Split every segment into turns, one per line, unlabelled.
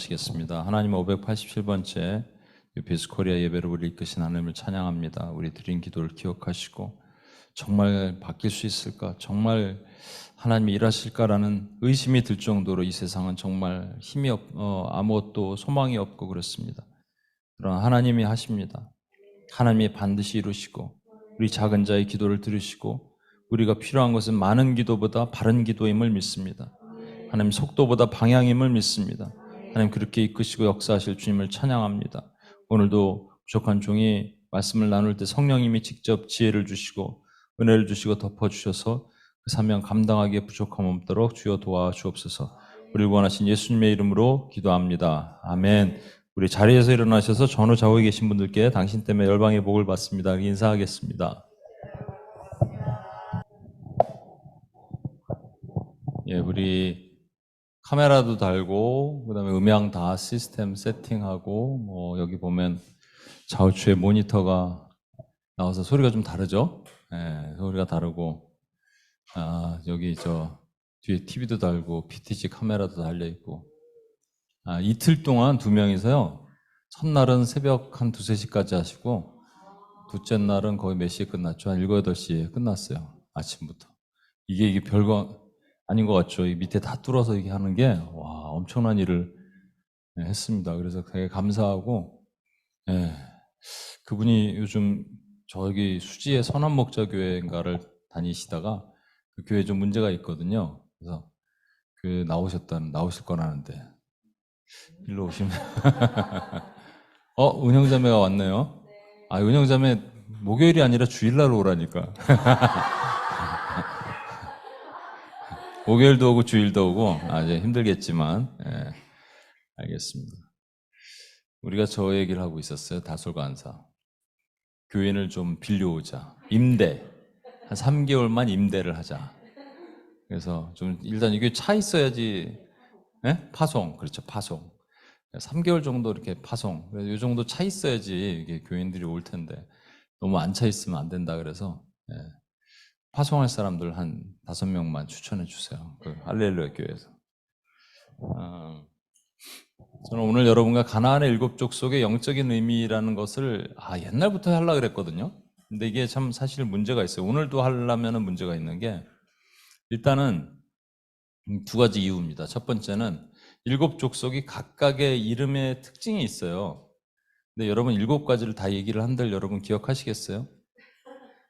기도하시겠습니다. 하나님 587번째 UPS 코리아 예배를 우리 이끄신 하나님을 찬양합니다. 우리 드린 기도를 기억하시고 정말 바뀔 수 있을까? 정말 하나님이 일하실까라는 의심이 들 정도로 이 세상은 정말 힘이 아무것도 소망이 없고 그렇습니다. 그러나 하나님이 하십니다. 하나님이 반드시 이루시고 우리 작은 자의 기도를 들으시고 우리가 필요한 것은 많은 기도보다 바른 기도임을 믿습니다. 하나님 속도보다 방향임을 믿습니다. 하나님 그렇게 이끄시고 역사하실 주님을 찬양합니다. 오늘도 부족한 종이 말씀을 나눌 때 성령님이 직접 지혜를 주시고 은혜를 주시고 덮어주셔서 그 사명 감당하기에 부족함 없도록 주여 도와주옵소서. 우리를 원하신 예수님의 이름으로 기도합니다. 아멘. 우리 자리에서 일어나셔서 전후 좌우에 계신 분들께 당신 때문에 열방의 복을 받습니다. 인사하겠습니다. 예, 우리 카메라도 달고 그다음에 음향 다 시스템 세팅하고 뭐 여기 보면 좌우측에 모니터가 나와서 소리가 좀 다르죠? 예, 소리가 다르고 여기 저 뒤에 TV도 달고 PTZ 카메라도 달려 있고 이틀 동안 2명이서요. 첫날은 새벽 한 2, 3시까지 하시고 둘째 날은 거의 몇 시에 끝났죠? 한 7, 8시에 끝났어요. 아침부터. 이게 별거 아닌 것 같죠? 이 밑에 다 뚫어서 이렇게 하는 게 와, 엄청난 일을 했습니다. 그래서 되게 감사하고 그분이 요즘 저기 수지의 선한목자교회인가를 다니시다가 그 교회에 좀 문제가 있거든요. 그래서 그 나오실 거라는데 일로 오시면 은영자매가 왔네요. 은영자매 목요일이 아니라 주일날 오라니까. 목요일도 오고 주일도 오고 이제 힘들겠지만 알겠습니다. 우리가 저 얘기를 하고 있었어요. 다솔관사 교인을 좀 빌려오자. 임대 한 3개월만 임대를 하자. 그래서 좀 일단 이게 차 있어야지. 파송. 그렇죠. 파송. 3개월 정도 이렇게 파송. 이 정도 차 있어야지 이게 교인들이 올 텐데 너무 안 차 있으면 안 된다 그래서 파송할 사람들 한 5명만 추천해 주세요. 그 할렐루야 교회에서. 저는 오늘 여러분과 가나안의 7족속의 영적인 의미라는 것을 옛날부터 하려고 그랬거든요. 근데 이게 참 사실 문제가 있어요. 오늘도 하려면 문제가 있는 게 일단은 2가지 이유입니다. 첫 번째는 7족속이 각각의 이름의 특징이 있어요. 근데 여러분 7가지를 다 얘기를 한들 여러분 기억하시겠어요?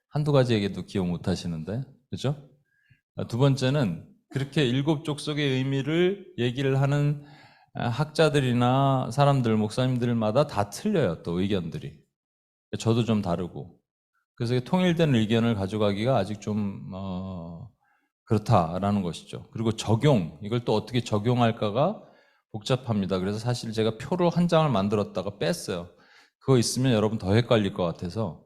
한두 가지 얘기도 기억 못 하시는데, 그죠? 두 번째는 그렇게 7족속의 의미를 얘기를 하는 학자들이나 사람들, 목사님들마다 다 틀려요, 또 의견들이. 저도 좀 다르고. 그래서 통일된 의견을 가져가기가 아직 좀 그렇다라는 것이죠. 그리고 이걸 또 어떻게 적용할까가 복잡합니다. 그래서 사실 제가 표로 한 장을 만들었다가 뺐어요. 그거 있으면 여러분 더 헷갈릴 것 같아서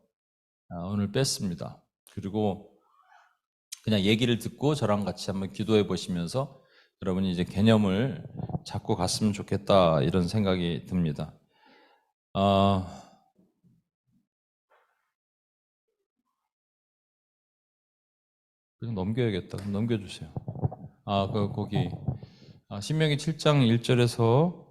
오늘 뺐습니다. 그리고 그냥 얘기를 듣고 저랑 같이 한번 기도해 보시면서 여러분이 이제 개념을 잡고 갔으면 좋겠다 이런 생각이 듭니다. 그냥 넘겨야겠다. 그럼 넘겨주세요. 거기 신명기 7장 1절에서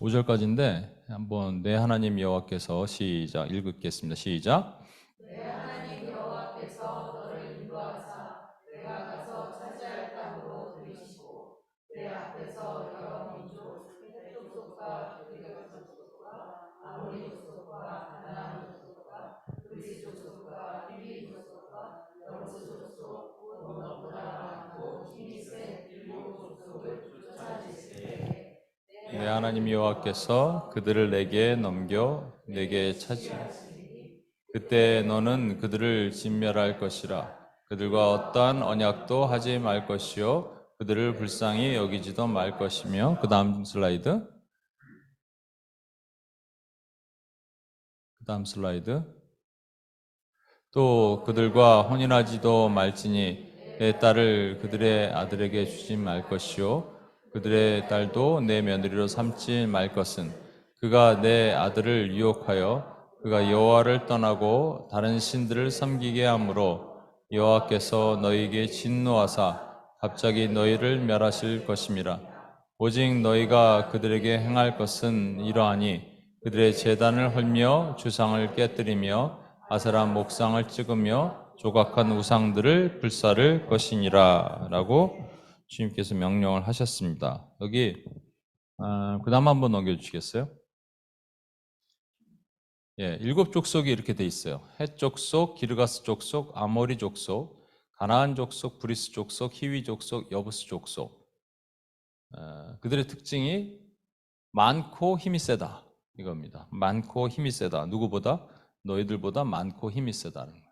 5절까지인데 한번 내 하나님 여호와께서 시작 읽겠습니다. 시작.
내 하나님 여호와께서 너를 인도하사 내가 가서 차지할 땅으로 들이시고 내 앞에서 여러 민족 헷 족속과 그리스 족속과 아모리 족속과 가나안 족속과 그리스 족속과 히비 족속과 여부스 족속 곧 너보다 많고 힘이 센 7족속을 쫓아내실 때에
내 하나님 여호와께서 그들을 내게 넘겨 내게 그때 너는 그들을 진멸할 것이라. 그들과 어떠한 언약도 하지 말 것이요 그들을 불쌍히 여기지도 말 것이며. 그 다음 슬라이드. 또 그들과 혼인하지도 말지니 내 딸을 그들의 아들에게 주지 말 것이요 그들의 딸도 내 며느리로 삼지 말 것은 그가 내 아들을 유혹하여 그가 여호와를 떠나고 다른 신들을 섬기게 함으로 여호와께서 너희에게 진노하사 갑자기 너희를 멸하실 것임이라. 오직 너희가 그들에게 행할 것은 이러하니 그들의 제단을 헐며 주상을 깨뜨리며 아세라 목상을 찍으며 조각한 우상들을 불사를 것이니라 라고 주님께서 명령을 하셨습니다. 여기 그 다음 한번 넘겨주시겠어요? 예, 7족속이 이렇게 돼 있어요. 헷 족속, 기르가스 족속, 아모리 족속, 가나안 족속, 브리스 족속, 히위 족속, 여부스 족속. 그들의 특징이 많고 힘이 세다 이겁니다. 많고 힘이 세다. 누구보다? 너희들보다 많고 힘이 세다는 거예요.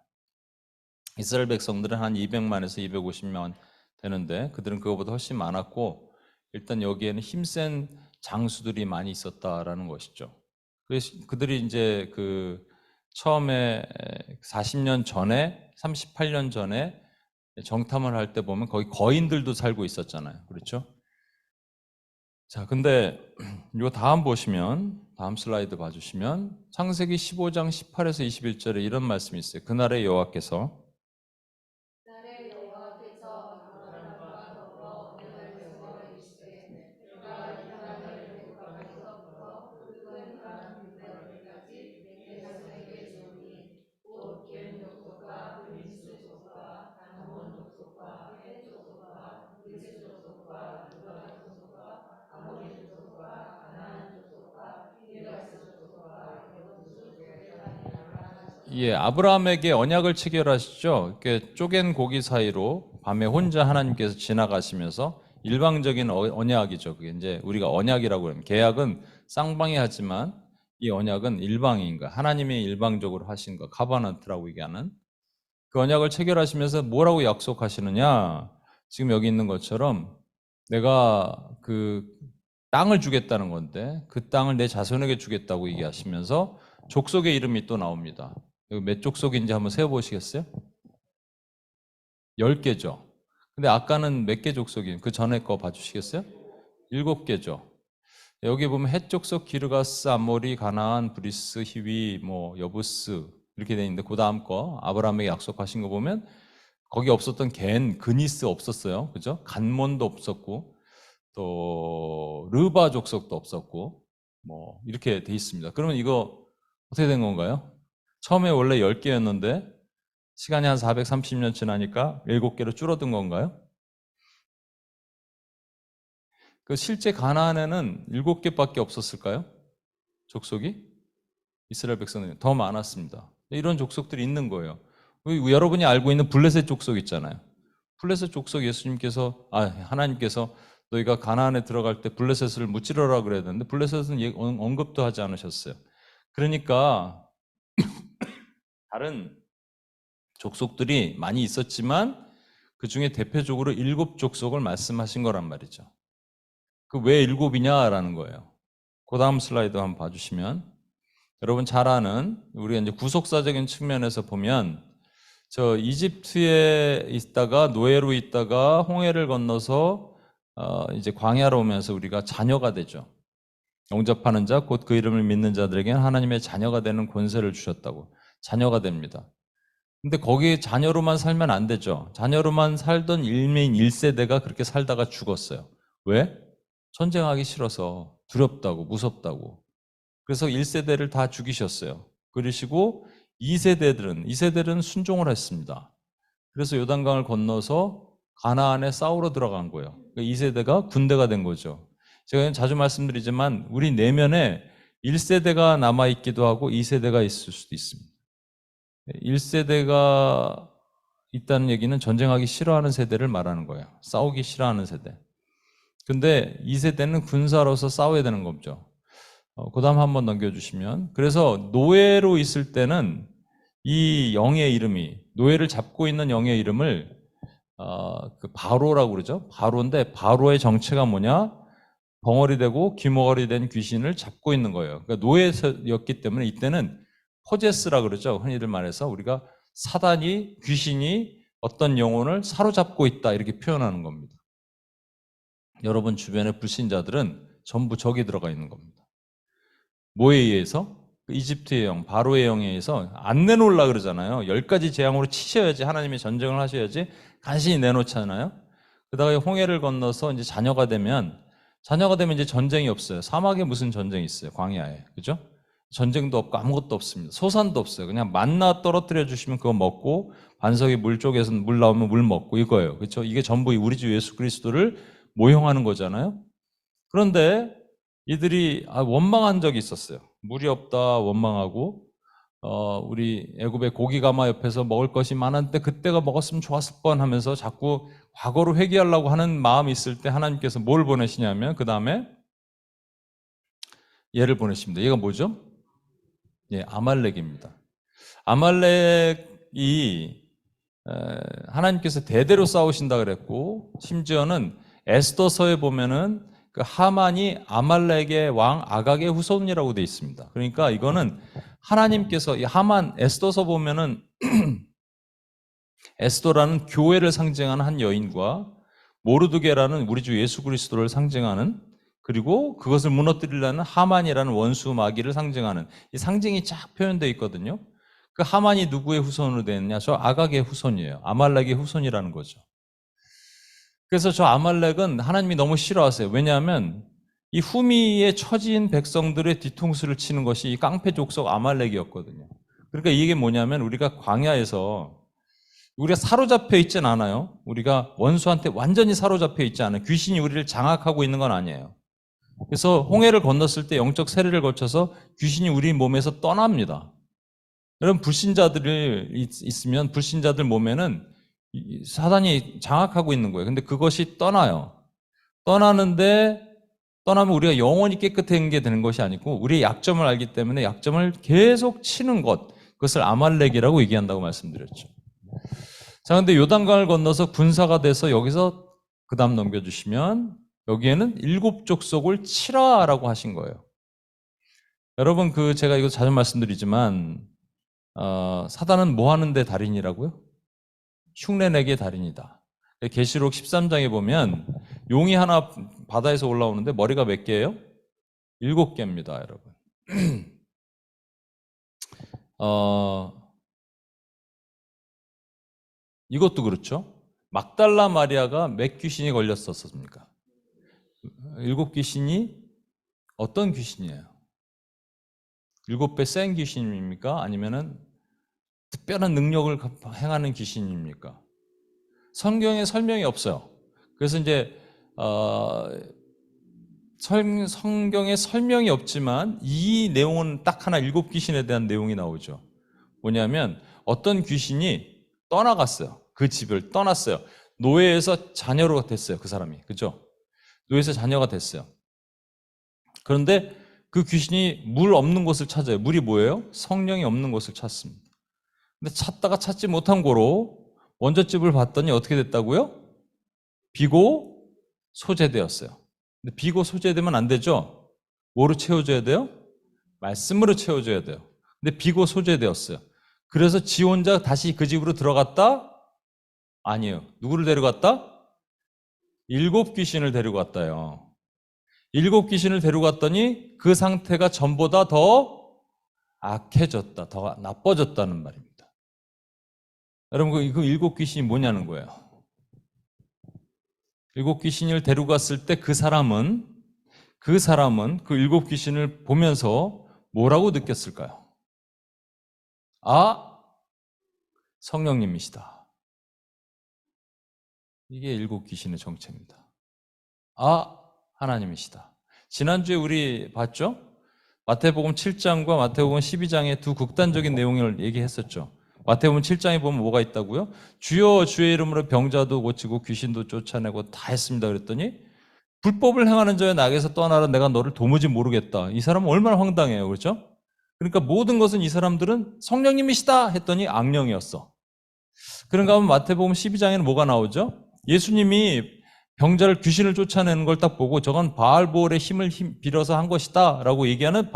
이스라엘 백성들은 한 200만에서 250만 되는데 그들은 그거보다 훨씬 많았고 일단 여기에는 힘센 장수들이 많이 있었다라는 것이죠. 그래서 그들이 이제 그 처음에 40년 전에 38년 전에 정탐을 할 때 보면 거기 거인들도 살고 있었잖아요. 그렇죠? 자, 근데 이거 다음 보시면 다음 슬라이드 봐주시면 창세기 15장 18에서 21절에 이런 말씀이 있어요. 그날의 여호와께서
아브라함과 더불어 언약을 맺어 이르시되 내가 이 땅을 애굽에서부터 큰 가나안 들까지 내 자손에게 주리니 곧 겜 족속과 브리스 족속과 다몬 족속과 헷 족속과 브리스 족속과 루다 족속과 아모리 족속과 가나안 족속과 기르가스 족속과 여부스 족속의 땅이라 하셨더라.
예, 아브라함에게 언약을 체결하시죠. 이렇게 쪼갠 고기 사이로 밤에 혼자 하나님께서 지나가시면서 일방적인 언약이죠. 그게 이제 우리가 언약이라고 합니다. 계약은 쌍방이 하지만 이 언약은 일방인 거야. 하나님이 일방적으로 하신 거, 카바넌트라고 얘기하는 그 언약을 체결하시면서 뭐라고 약속하시느냐? 지금 여기 있는 것처럼 내가 그 땅을 주겠다는 건데 그 땅을 내 자손에게 주겠다고 얘기하시면서 족속의 이름이 또 나옵니다. 여기 몇 족속인지 한번 세어보시겠어요? 10개죠. 근데 아까는 몇 개 족속이, 그 전에 거 봐주시겠어요? 7개죠. 여기 보면 헷 족속, 기르가스, 아모리, 가나안, 브리스, 히위, 뭐 여부스 이렇게 돼 있는데 그 다음 거 아브라함에게 약속하신 거 보면 거기 없었던 겐, 그니스 없었어요. 그죠? 간몬도 없었고 또 르바 족속도 없었고 뭐 이렇게 돼 있습니다. 그러면 이거 어떻게 된 건가요? 처음에 원래 10개였는데 시간이 한 430년 지나니까 7개로 줄어든 건가요? 그 실제 가나안에는 7개밖에 없었을까요? 족속이? 이스라엘 백성들이 더 많았습니다. 이런 족속들이 있는 거예요. 여러분이 알고 있는 블레셋 족속 있잖아요. 블레셋 족속 예수님께서 하나님께서 너희가 가나안에 들어갈 때 블레셋을 무찌르라 그래야 되는데 블레셋은 언급도 하지 않으셨어요. 그러니까 다른 족속들이 많이 있었지만 그 중에 대표적으로 7족속을 말씀하신 거란 말이죠. 그 왜 7이냐라는 거예요. 그 다음 슬라이드 한번 봐주시면 여러분 잘 아는 우리가 이제 구속사적인 측면에서 보면 저 이집트에 있다가 노예로 있다가 홍해를 건너서 이제 광야로 오면서 우리가 자녀가 되죠. 영접하는 자, 곧 그 이름을 믿는 자들에게는 하나님의 자녀가 되는 권세를 주셨다고. 자녀가 됩니다. 근데 거기 자녀로만 살면 안 되죠. 자녀로만 살던 일메인 1세대가 그렇게 살다가 죽었어요. 왜? 전쟁하기 싫어서 두렵다고 무섭다고. 그래서 1세대를 다 죽이셨어요. 그러시고 2세대들은 순종을 했습니다. 그래서 요단강을 건너서 가나안에 싸우러 들어간 거예요. 2세대가 군대가 된 거죠. 제가 자주 말씀드리지만 우리 내면에 1세대가 남아있기도 하고 2세대가 있을 수도 있습니다. 1세대가 있다는 얘기는 전쟁하기 싫어하는 세대를 말하는 거예요. 싸우기 싫어하는 세대. 근데 2세대는 군사로서 싸워야 되는 거죠. 그 다음 한번 넘겨주시면 그래서 노예로 있을 때는 이 영의 이름이 노예를 잡고 있는 영의 이름을 그 바로라고 그러죠. 바로인데 바로의 정체가 뭐냐? 벙어리 되고 귀머거리 된 귀신을 잡고 있는 거예요. 그러니까 노예였기 때문에 이때는 포제스라 그러죠. 흔히들 말해서 우리가 사단이 귀신이 어떤 영혼을 사로잡고 있다 이렇게 표현하는 겁니다. 여러분 주변의 불신자들은 전부 저기 들어가 있는 겁니다. 뭐에 의해서? 이집트의 영, 바로의 영에 의해서 안 내놓으려고 그러잖아요. 10가지 재앙으로 치셔야지 하나님이 전쟁을 하셔야지 간신히 내놓잖아요. 그다가 홍해를 건너서 이제 자녀가 되면 자녀가 되면 이제 전쟁이 없어요. 사막에 무슨 전쟁이 있어요? 광야에. 그죠? 전쟁도 없고 아무것도 없습니다. 소산도 없어요. 그냥 만나 떨어뜨려 주시면 그거 먹고 반석의 물 쪽에서 물 나오면 물 먹고 이거예요. 그렇죠? 이게 전부 우리 주 예수 그리스도를 모형하는 거잖아요. 그런데 이들이 원망한 적이 있었어요. 물이 없다 원망하고 우리 애굽의 고기가마 옆에서 먹을 것이 많았는데 그때가 먹었으면 좋았을 뻔 하면서 자꾸 과거로 회귀하려고 하는 마음이 있을 때 하나님께서 뭘 보내시냐면 그 다음에 얘를 보내십니다. 얘가 뭐죠? 예, 아말렉입니다. 아말렉이 하나님께서 대대로 싸우신다 그랬고 심지어는 에스더서에 보면은 그 하만이 아말렉의 왕 아각의 후손이라고 되어 있습니다. 그러니까 이거는 하나님께서 이 하만 에스더서 보면은 에스더라는 교회를 상징하는 한 여인과 모르드게라는 우리 주 예수 그리스도를 상징하는 그리고 그것을 무너뜨리려는 하만이라는 원수 마귀를 상징하는 이 상징이 쫙 표현되어 있거든요. 그 하만이 누구의 후손으로 되느냐? 저 아각의 후손이에요. 아말렉의 후손이라는 거죠. 그래서 저 아말렉은 하나님이 너무 싫어하세요. 왜냐하면 이 후미에 처진 백성들의 뒤통수를 치는 것이 이 깡패 족속 아말렉이었거든요. 그러니까 이게 뭐냐면 우리가 광야에서 우리가 사로잡혀 있진 않아요. 우리가 원수한테 완전히 사로잡혀 있지 않아요. 귀신이 우리를 장악하고 있는 건 아니에요. 그래서 홍해를 건넜을 때 영적 세례를 거쳐서 귀신이 우리 몸에서 떠납니다. 여러분 불신자들이 있으면 불신자들 몸에는 사단이 장악하고 있는 거예요. 근데 그것이 떠나요. 떠나는데 떠나면 우리가 영원히 깨끗하게 되는 것이 아니고 우리의 약점을 알기 때문에 약점을 계속 치는 것, 그것을 아말렉이라고 얘기한다고 말씀드렸죠. 자, 근데 요단강을 건너서 군사가 돼서 여기서 그 다음 넘겨주시면 여기에는 7 족속을 치라라고 하신 거예요. 여러분 제가 이거 자주 말씀드리지만 사단은 뭐 하는데 달인이라고요? 흉내내기의 달인이다. 계시록 13장에 보면 용이 하나 바다에서 올라오는데 머리가 몇 개예요? 7개입니다, 여러분. 이것도 그렇죠. 막달라 마리아가 몇 귀신이 걸렸었습니까? 7 귀신이 어떤 귀신이에요? 7배 센 귀신입니까? 아니면은 특별한 능력을 행하는 귀신입니까? 성경에 설명이 없어요. 그래서 이제 성경에 설명이 없지만 이 내용은 딱 하나 7 귀신에 대한 내용이 나오죠. 뭐냐면 어떤 귀신이 떠나갔어요. 그 집을 떠났어요. 노예에서 자녀로 됐어요. 그 사람이. 그죠? 노예에서 자녀가 됐어요. 그런데 그 귀신이 물 없는 곳을 찾아요. 물이 뭐예요? 성령이 없는 곳을 찾습니다. 근데 찾다가 찾지 못한 고로 원저집을 봤더니 어떻게 됐다고요? 비고 소재되었어요. 근데 비고 소재되면 안 되죠? 뭐로 채워줘야 돼요? 말씀으로 채워줘야 돼요. 근데 비고 소재되었어요. 그래서 지 혼자 다시 그 집으로 들어갔다? 아니에요. 누구를 데려갔다? 7 귀신을 데려갔다요. 7 귀신을 데려갔더니 그 상태가 전보다 더 악해졌다, 더 나빠졌다는 말입니다. 여러분 그 7 귀신이 뭐냐는 거예요. 7 귀신을 데려갔을 때 그 사람은 그 7 귀신을 보면서 뭐라고 느꼈을까요? 아, 성령님이시다. 이게 7 귀신의 정체입니다. 아, 하나님이시다. 지난주에 우리 봤죠? 마태복음 7장과 마태복음 12장의 두 극단적인 내용을 얘기했었죠. 마태복음 7장에 보면 뭐가 있다고요? 주여 주의 이름으로 병자도 고치고 귀신도 쫓아내고 다 했습니다. 그랬더니 불법을 행하는 자여 나에게서 떠나라. 내가 너를 도무지 모르겠다. 이 사람은 얼마나 황당해요. 그렇죠? 그러니까 모든 것은 이 사람들은 성령님이시다 했더니 악령이었어. 그런가 하면 마태복음 12장에는 뭐가 나오죠? 예수님이 병자를 귀신을 쫓아내는 걸 딱 보고 저건 바알보올의 힘을 빌어서 한 것이다 라고 얘기하는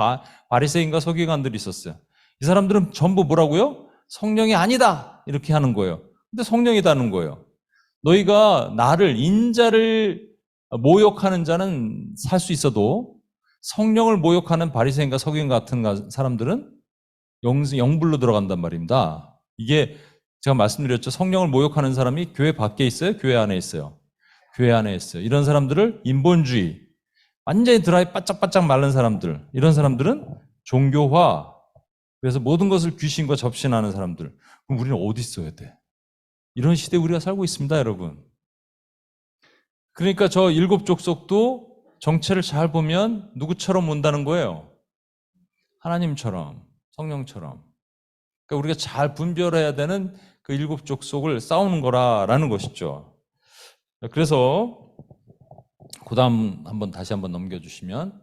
바리새인과 서기관들이 있었어요. 이 사람들은 전부 뭐라고요? 성령이 아니다 이렇게 하는 거예요. 근데 성령이다는 거예요. 너희가 나를 인자를 모욕하는 자는 살 수 있어도 성령을 모욕하는 바리새인과 서기관 같은 사람들은 영불로 들어간단 말입니다. 이게 제가 말씀드렸죠. 성령을 모욕하는 사람이 교회 밖에 있어요? 교회 안에 있어요? 교회 안에 있어요. 이런 사람들을 인본주의, 완전히 드라이 바짝바짝 마른 사람들, 이런 사람들은 종교화, 그래서 모든 것을 귀신과 접신하는 사람들. 그럼 우리는 어디 있어야 돼? 이런 시대에 우리가 살고 있습니다, 여러분. 그러니까 저 일곱 족속도 정체를 잘 보면 누구처럼 온다는 거예요? 하나님처럼, 성령처럼. 그러니까 우리가 잘 분별해야 되는 그 일곱 족속을 싸우는 거라는 것이죠. 그래서 그다음 다시 한번 넘겨주시면,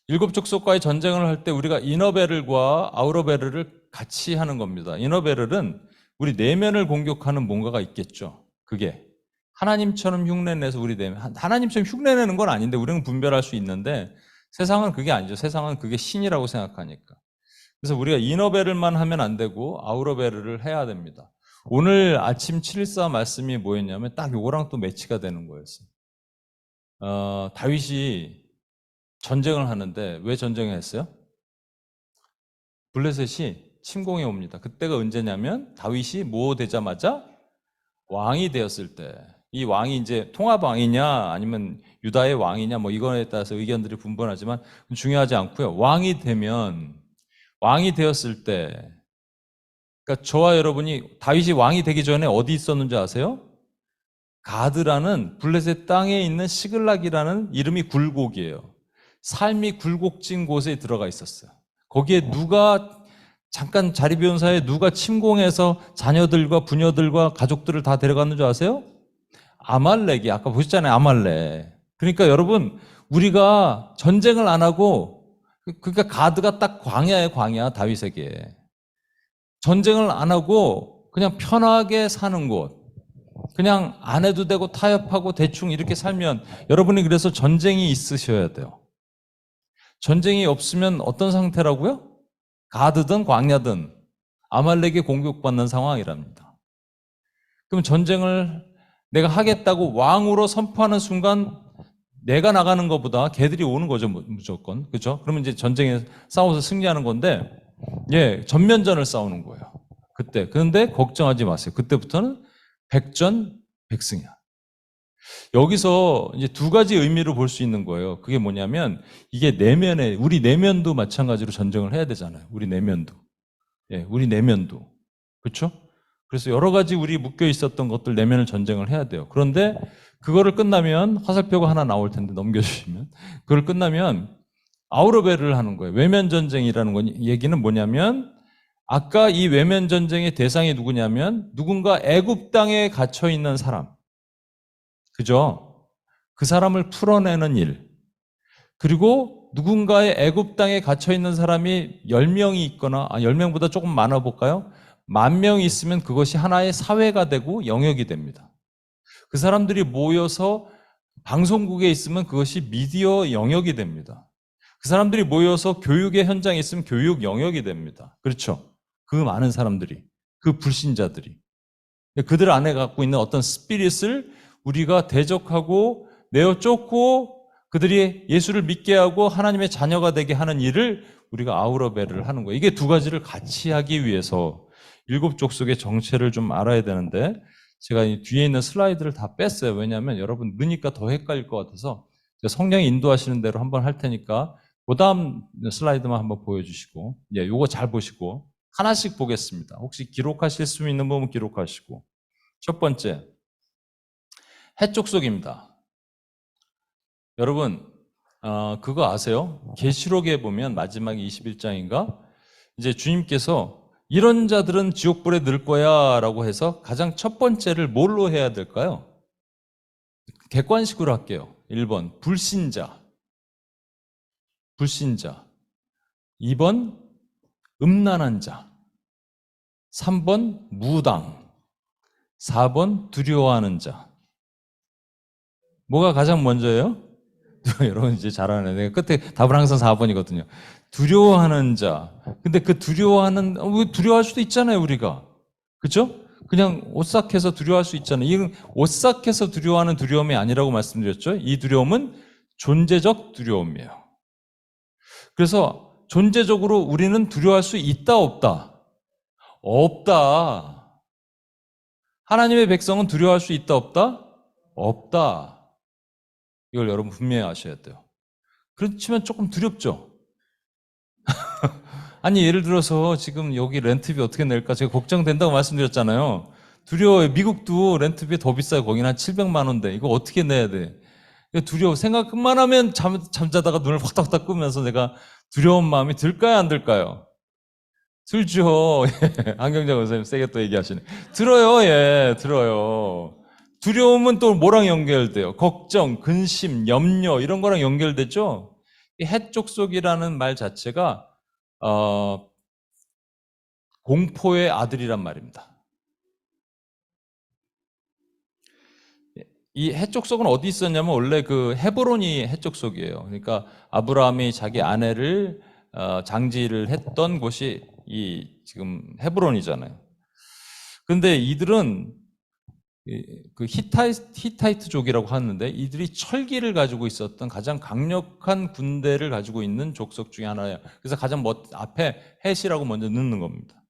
일곱 족속과의 전쟁을 할 때 우리가 이너베를과 아우러베를을 같이 하는 겁니다. 이너베를은 우리 내면을 공격하는 뭔가가 있겠죠. 그게 하나님처럼 흉내내서 우리 내면, 하나님처럼 흉내내는 건 아닌데 우리는 분별할 수 있는데 세상은 그게 아니죠. 세상은 그게 신이라고 생각하니까. 그래서 우리가 이너베를만 하면 안 되고 아우러베를을 해야 됩니다. 오늘 아침 714 말씀이 뭐였냐면 딱 요거랑 또 매치가 되는 거였어요. 다윗이 전쟁을 하는데 왜 전쟁을 했어요? 블레셋이 침공해 옵니다. 그때가 언제냐면 다윗이 뭐 되자마자 왕이 되었을 때, 이 왕이 이제 통합 왕이냐 아니면 유다의 왕이냐 뭐 이거에 따라서 의견들이 분분하지만 중요하지 않고요. 왕이 되었을 때, 그러니까 저와 여러분이 다윗이 왕이 되기 전에 어디 있었는지 아세요? 가드라는 블레셋 땅에 있는 시글락이라는 이름이 굴곡이에요. 삶이 굴곡진 곳에 들어가 있었어요. 거기에 잠깐 자리 비운 사이에 누가 침공해서 자녀들과 부녀들과 가족들을 다 데려갔는 줄 아세요? 아말렉이, 아까 보셨잖아요, 아말렉. 그러니까 여러분, 우리가 전쟁을 안 하고, 그러니까 가드가 딱 광야예요, 광야, 다윗에게. 전쟁을 안 하고 그냥 편하게 사는 곳, 그냥 안 해도 되고 타협하고 대충 이렇게 살면, 여러분이 그래서 전쟁이 있으셔야 돼요. 전쟁이 없으면 어떤 상태라고요? 가드든 광야든 아말렉에 공격받는 상황이랍니다. 그럼 전쟁을 내가 하겠다고 왕으로 선포하는 순간 내가 나가는 것보다 걔들이 오는 거죠, 무조건. 그죠? 그러면 이제 전쟁에 싸워서 승리하는 건데, 전면전을 싸우는 거예요. 그때. 그런데 걱정하지 마세요. 그때부터는 백전백승이야. 여기서 이제 두 가지 의미로 볼 수 있는 거예요. 그게 뭐냐면, 이게 우리 내면도 마찬가지로 전쟁을 해야 되잖아요. 우리 내면도. 우리 내면도. 그렇죠? 그래서 여러 가지 우리 묶여 있었던 것들 내면을 전쟁을 해야 돼요. 그런데 그거를 끝나면, 화살표가 하나 나올 텐데 넘겨주시면, 그걸 끝나면 아우러베를 하는 거예요. 외면 전쟁이라는 건, 얘기는 뭐냐면, 아까 이 외면 전쟁의 대상이 누구냐면 누군가 애굽 땅에 갇혀 있는 사람. 그죠? 그 사람을 풀어내는 일. 그리고 누군가의 애굽 땅에 갇혀 있는 사람이 10명이 있거나, 10명보다 조금 많아 볼까요? 10,000명이 있으면 그것이 하나의 사회가 되고 영역이 됩니다. 그 사람들이 모여서 방송국에 있으면 그것이 미디어 영역이 됩니다. 그 사람들이 모여서 교육의 현장에 있으면 교육 영역이 됩니다. 그렇죠? 그 많은 사람들이, 그 불신자들이. 그들 안에 갖고 있는 어떤 스피릿을 우리가 대적하고 내어 쫓고 그들이 예수를 믿게 하고 하나님의 자녀가 되게 하는 일을 우리가 아우러베를 하는 거예요. 이게 두 가지를 같이 하기 위해서 일곱 족속의 정체를 좀 알아야 되는데, 제가 이 뒤에 있는 슬라이드를 다 뺐어요. 왜냐하면 여러분 넣으니까 더 헷갈릴 것 같아서 성령이 인도하시는 대로 한번 할 테니까 그 다음 슬라이드만 한번 보여주시고, 요거 잘 보시고 하나씩 보겠습니다. 혹시 기록하실 수 있는 부분 기록하시고. 첫 번째, 해족속입니다. 여러분, 그거 아세요? 계시록에 보면 마지막 21장인가? 이제 주님께서 이런 자들은 지옥불에 늘 거야 라고 해서 가장 첫 번째를 뭘로 해야 될까요? 객관식으로 할게요. 1번, 불신자. 2번, 음란한 자. 3번, 무당. 4번, 두려워하는 자. 뭐가 가장 먼저예요? 여러분 이제 잘 아네. 내가 끝에 답은 항상 4번이거든요. 두려워하는 자. 근데 그 두려워할 수도 있잖아요, 우리가. 그죠? 그냥 오싹해서 두려워할 수 있잖아요. 이건 오싹해서 두려워하는 두려움이 아니라고 말씀드렸죠. 이 두려움은 존재적 두려움이에요. 그래서 존재적으로 우리는 두려워할 수 있다, 없다? 없다. 하나님의 백성은 두려워할 수 있다, 없다? 없다. 이걸 여러분 분명히 아셔야 돼요. 그렇지만 조금 두렵죠. 아니 예를 들어서 지금 여기 렌트비 어떻게 낼까 제가 걱정된다고 말씀드렸잖아요. 두려워요. 미국도 렌트비 더 비싸요. 거기는 한 700만 원대. 이거 어떻게 내야 돼? 이거 두려워. 생각만 하면 잠자다가 눈을 확딱확딱 끄면서 내가 두려운 마음이 들까요? 안 들까요? 들죠. 예. 안경장 선생님 세게 또 얘기하시네. 들어요. 예, 들어요. 두려움은 또 뭐랑 연결돼요? 걱정, 근심, 염려 이런 거랑 연결되죠? 이 해족속이라는 말 자체가 공포의 아들이란 말입니다. 이 해족속은 어디 있었냐면 원래 그 헤브론이 해족속이에요. 그러니까 아브라함이 자기 아내를 장지를 했던 곳이 이 지금 헤브론이잖아요. 그런데 이들은 그 히타이트족이라고 하는데 이들이 철기를 가지고 있었던 가장 강력한 군대를 가지고 있는 족속 중에 하나예요. 그래서 가장 앞에 헷이라고 먼저 넣는 겁니다.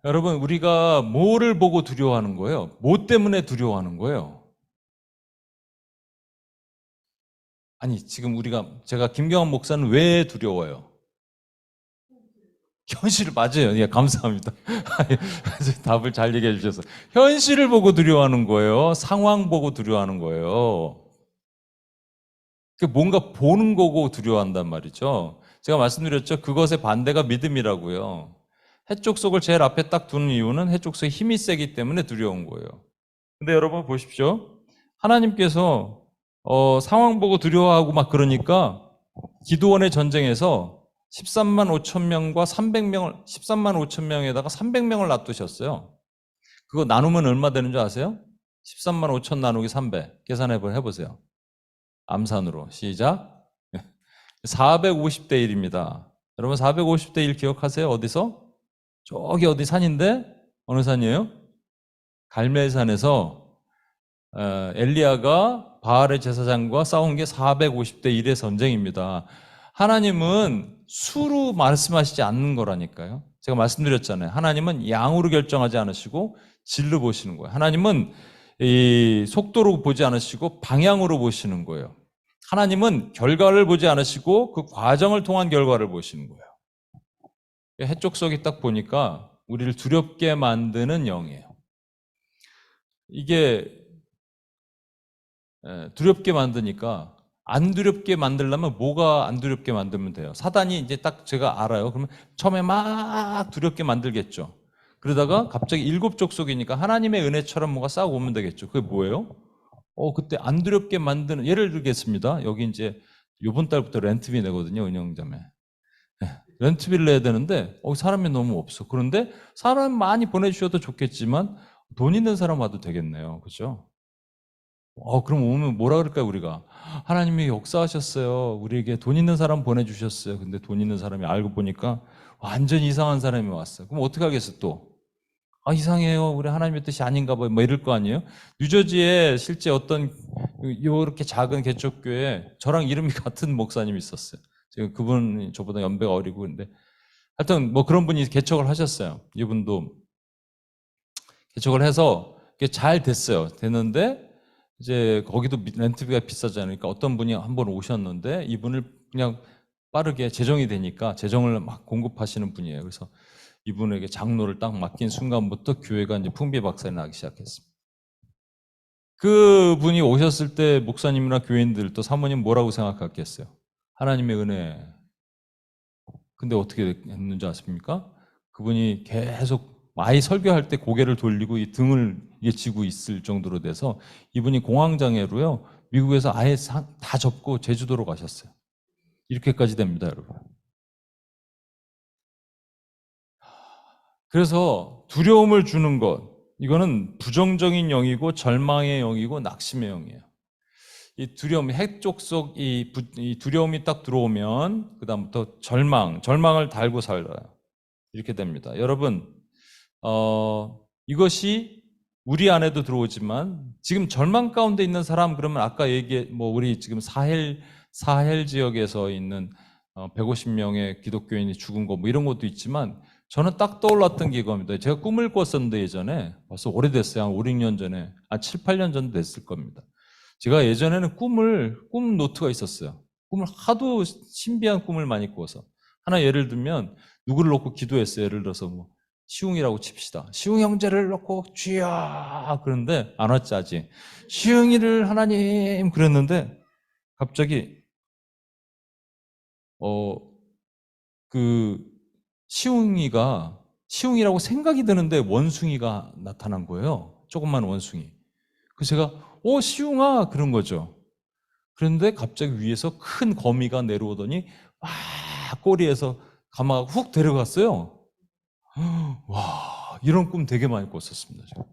여러분, 우리가 뭐를 보고 두려워하는 거예요? 뭐 때문에 두려워하는 거예요? 아니, 지금 제가 김경환 목사는 왜 두려워요? 현실을 맞아요. 예, 감사합니다. 답을 잘 얘기해 주셔서. 현실을 보고 두려워하는 거예요. 상황 보고 두려워하는 거예요. 뭔가 보는 거고 두려워한단 말이죠. 제가 말씀드렸죠. 그것의 반대가 믿음이라고요. 해족속을 제일 앞에 딱 두는 이유는 해족속의 힘이 세기 때문에 두려운 거예요. 근데 여러분 보십시오. 하나님께서 상황 보고 두려워하고 막 그러니까 기드온의 전쟁에서 13만 5천 명과 300명을 13만 5천 명에다가 300명을 놔두셨어요. 그거 나누면 얼마 되는 줄 아세요? 13만 5천 나누기 300 계산해 보세요. 암산으로 시작. 450대 1입니다. 여러분 450대 1 기억하세요? 어디서? 저기 어디 산인데 어느 산이에요? 갈멜산에서 엘리야가 바알의 제사장과 싸운 게 450대 1의 전쟁입니다. 하나님은 수로 말씀하시지 않는 거라니까요. 제가 말씀드렸잖아요. 하나님은 양으로 결정하지 않으시고 질로 보시는 거예요. 하나님은 이 속도로 보지 않으시고 방향으로 보시는 거예요. 하나님은 결과를 보지 않으시고 그 과정을 통한 결과를 보시는 거예요. 해족속이 딱 보니까 우리를 두렵게 만드는 영이에요. 이게 두렵게 만드니까 안 두렵게 만들려면 뭐가 안 두렵게 만들면 돼요? 사단이 이제 딱 제가 알아요. 그러면 처음에 막 두렵게 만들겠죠. 그러다가 갑자기 7족속이니까 하나님의 은혜처럼 뭔가 싹 오면 되겠죠. 그게 뭐예요? 그때 안 두렵게 만드는, 예를 들겠습니다. 여기 이제 요번 달부터 렌트비 내거든요, 은영자매. 렌트비를 내야 되는데 사람이 너무 없어. 그런데 사람 많이 보내주셔도 좋겠지만 돈 있는 사람 와도 되겠네요. 그죠? 그럼 오면 뭐라 그럴까요, 우리가? 하나님이 역사하셨어요. 우리에게 돈 있는 사람 보내주셨어요. 근데 돈 있는 사람이 알고 보니까 완전 이상한 사람이 왔어요. 그럼 어떻게 하겠어, 또? 이상해요. 우리 하나님의 뜻이 아닌가 봐요. 뭐 이럴 거 아니에요? 뉴저지에 실제 어떤 이렇게 작은 개척교회에 저랑 이름이 같은 목사님이 있었어요. 제가 그분이 저보다 연배가 어리고 근데 하여튼 뭐 그런 분이 개척을 하셨어요. 이분도 개척을 해서 잘 됐어요. 됐는데 이제 거기도 렌트비가 비싸지 않으니까 어떤 분이 한 번 오셨는데 이분을 그냥 빠르게 재정이 되니까 재정을 막 공급하시는 분이에요. 그래서 이분에게 장로를 딱 맡긴 순간부터 교회가 이제 풍비박산이 나기 시작했습니다. 그 분이 오셨을 때 목사님이나 교인들 또 사모님 뭐라고 생각했겠어요? 하나님의 은혜. 근데 어떻게 했는지 아십니까? 그분이 계속 많이 설교할 때 고개를 돌리고 이 등을 지고 있을 정도로 돼서 이분이 공황장애로요. 미국에서 아예 다 접고 제주도로 가셨어요. 이렇게까지 됩니다, 여러분. 그래서 두려움을 주는 것, 이거는 부정적인 영이고 절망의 영이고 낙심의 영이에요. 이 두려움, 해족속 이 두려움이 딱 들어오면 그 다음부터 절망을 달고 살아요. 이렇게 됩니다. 여러분, 이것이 우리 안에도 들어오지만 지금 절망 가운데 있는 사람 그러면 아까 우리 지금 사헬 지역에서 있는 150명의 기독교인이 죽은 거 뭐 이런 것도 있지만 저는 딱 떠올랐던 게 이겁니다. 제가 꿈을 꿨었는데 예전에 벌써 오래됐어요. 한 5, 6년 전에 7, 8년 전 됐을 겁니다. 제가 예전에는 꿈 노트가 있었어요. 꿈을 하도 신비한 꿈을 많이 꾸어서. 하나 예를 들면, 누구를 놓고 기도했어요. 예를 들어서 뭐, 시웅이라고 칩시다. 시웅 형제를 놓고 주여! 그런데 안 왔지, 아직. 시웅이를 하나님! 그랬는데, 갑자기, 그, 시웅이라고 생각이 드는데 원숭이가 나타난 거예요. 조그만 원숭이. 그래서 제가, 시웅아! 그런 거죠. 그런데 갑자기 위에서 큰 거미가 내려오더니 막 꼬리에서 가마가 훅 데려갔어요. 와, 이런 꿈 되게 많이 꿨었습니다. 제가.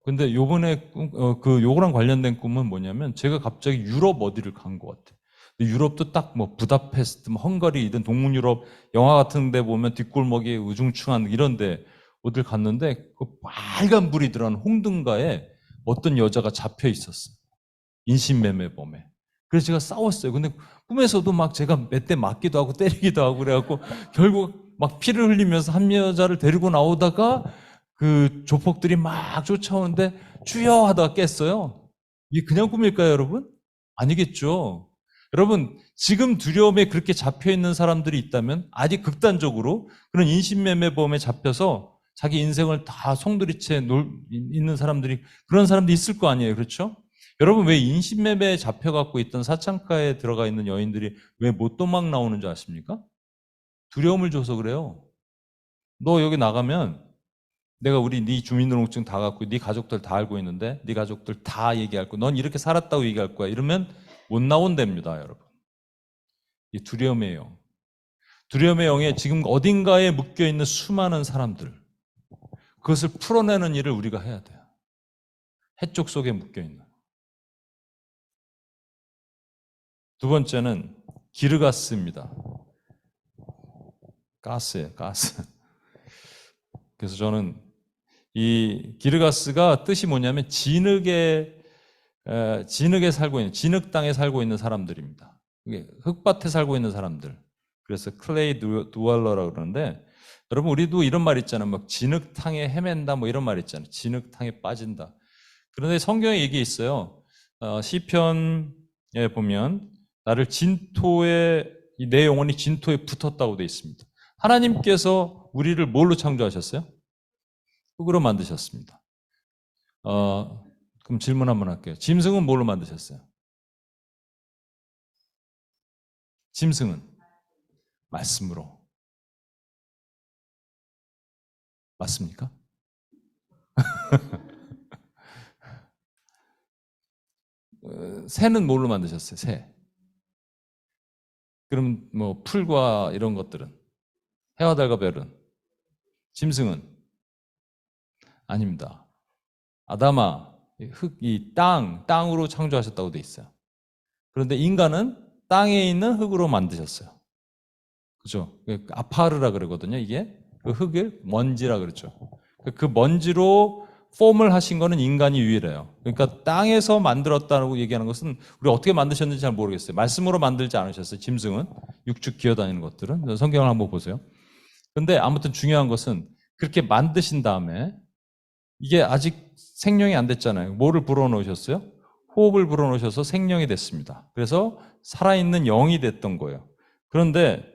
근데 요번에 요거랑 관련된 꿈은 뭐냐면 제가 갑자기 유럽 어디를 간 것 같아요. 근데 유럽도 딱 뭐 부다페스트, 뭐 헝가리 이런 동문유럽 영화 같은 데 보면 뒷골목이 우중충한 이런 데 어딜 갔는데 그 빨간 불이 들어간 홍등가에 어떤 여자가 잡혀 있었어요. 인신매매범에. 그래서 제가 싸웠어요. 근데 꿈에서도 막 제가 몇 대 맞기도 하고 때리기도 하고 그래갖고 결국 막 피를 흘리면서 한 여자를 데리고 나오다가 그 조폭들이 막 쫓아오는데 주여 하다가 깼어요. 이게 그냥 꿈일까요, 여러분? 아니겠죠. 여러분, 지금 두려움에 그렇게 잡혀 있는 사람들이 있다면 아직 극단적으로 그런 인신매매범에 잡혀서 자기 인생을 다 송두리째 있는 사람들이 그런 사람도 있을 거 아니에요. 그렇죠? 여러분, 왜 인신매매에 잡혀갖고 있던 사창가에 들어가 있는 여인들이 왜 못 도망 나오는 줄 아십니까? 두려움을 줘서 그래요. 너 여기 나가면 내가 네 주민등록증 다 갖고 네 가족들 다 알고 있는데 네 가족들 다 얘기할 거야. 넌 이렇게 살았다고 얘기할 거야. 이러면 못 나온답니다, 여러분. 이 두려움의 영. 두려움의 영에 지금 어딘가에 묶여있는 수많은 사람들. 그것을 풀어내는 일을 우리가 해야 돼요. 해쪽 속에 묶여있는. 두 번째는 기르가스입니다. 가스예요, 가스. 그래서 저는 이 기르가스가 뜻이 뭐냐면 진흙에 살고 있는, 진흙 땅에 살고 있는 사람들입니다. 이게 흙밭에 살고 있는 사람들. 그래서 클레이 두얼러라고 그러는데, 여러분 우리도 이런 말 있잖아요. 막 진흙탕에 헤맨다 뭐 이런 말 있잖아요. 진흙탕에 빠진다. 그런데 성경에 얘기 있어요. 시편에 보면 나를 내 영혼이 진토에 붙었다고 되어 있습니다. 하나님께서 우리를 뭘로 창조하셨어요? 흙으로 만드셨습니다. 그럼 질문 한번 할게요. 짐승은 뭘로 만드셨어요? 짐승은 말씀으로. 맞습니까? 새는 뭘로 만드셨어요? 새. 그럼 뭐 풀과 이런 것들은? 해와 달과 별은? 짐승은? 아닙니다. 아담아, 땅으로 창조하셨다고 돼 있어요. 그런데 인간은 땅에 있는 흙으로 만드셨어요. 그죠? 아파르라 그러거든요, 이게. 그 흙을 먼지라 그러죠. 그 먼지로 폼을 하신 거는 인간이 유일해요. 그러니까 땅에서 만들었다고 얘기하는 것은 우리 어떻게 만드셨는지 잘 모르겠어요. 말씀으로 만들지 않으셨어요. 짐승은 육축 기어다니는 것들은 성경을 한번 보세요. 근데 아무튼 중요한 것은 그렇게 만드신 다음에 이게 아직 생명이 안 됐잖아요. 뭐를 불어넣으셨어요? 호흡을 불어넣으셔서 생명이 됐습니다. 그래서 살아있는 영이 됐던 거예요. 그런데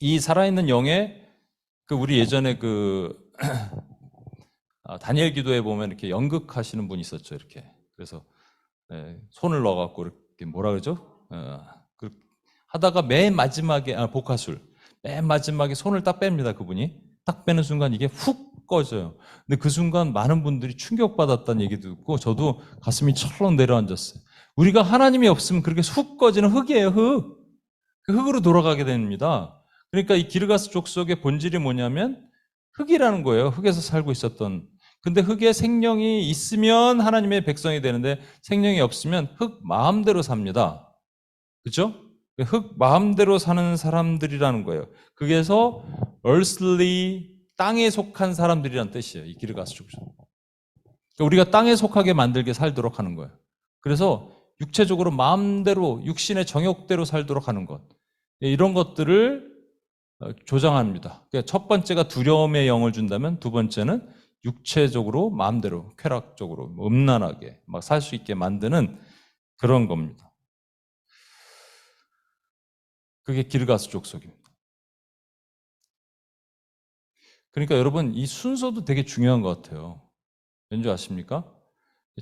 이 살아있는 영에 우리 예전에 다니엘 기도에 보면 이렇게 연극하시는 분이 있었죠. 이렇게. 그래서 손을 넣어갖고 이렇게 뭐라 그러죠? 하다가 맨 마지막에 복화술 맨 마지막에 손을 딱 뺍니다. 그분이 딱 빼는 순간 이게 훅 꺼져요. 근데 그 순간 많은 분들이 충격받았다는 얘기도 듣고 저도 가슴이 철렁 내려앉았어요. 우리가 하나님이 없으면 그렇게 훅 꺼지는 흙이에요. 흙. 그 흙으로 돌아가게 됩니다. 그러니까 이 기르가스 족속의 본질이 뭐냐면 흙이라는 거예요. 흙에서 살고 있었던. 근데 흙에 생명이 있으면 하나님의 백성이 되는데 생명이 없으면 흙 마음대로 삽니다. 그렇죠? 흙 마음대로 사는 사람들이라는 거예요. 그래서 earthly, 땅에 속한 사람들이란 뜻이에요. 이 기르가스 족속. 그러니까 우리가 땅에 속하게 만들게 살도록 하는 거예요. 그래서 육체적으로 마음대로 육신의 정욕대로 살도록 하는 것. 이런 것들을 조장합니다. 그러니까 첫 번째가 두려움의 영을 준다면 두 번째는 육체적으로 마음대로 쾌락적으로 뭐 음란하게 막 살 수 있게 만드는 그런 겁니다. 그게 기르가스 족속입니다. 그러니까 여러분 이 순서도 되게 중요한 것 같아요. 왠지 아십니까?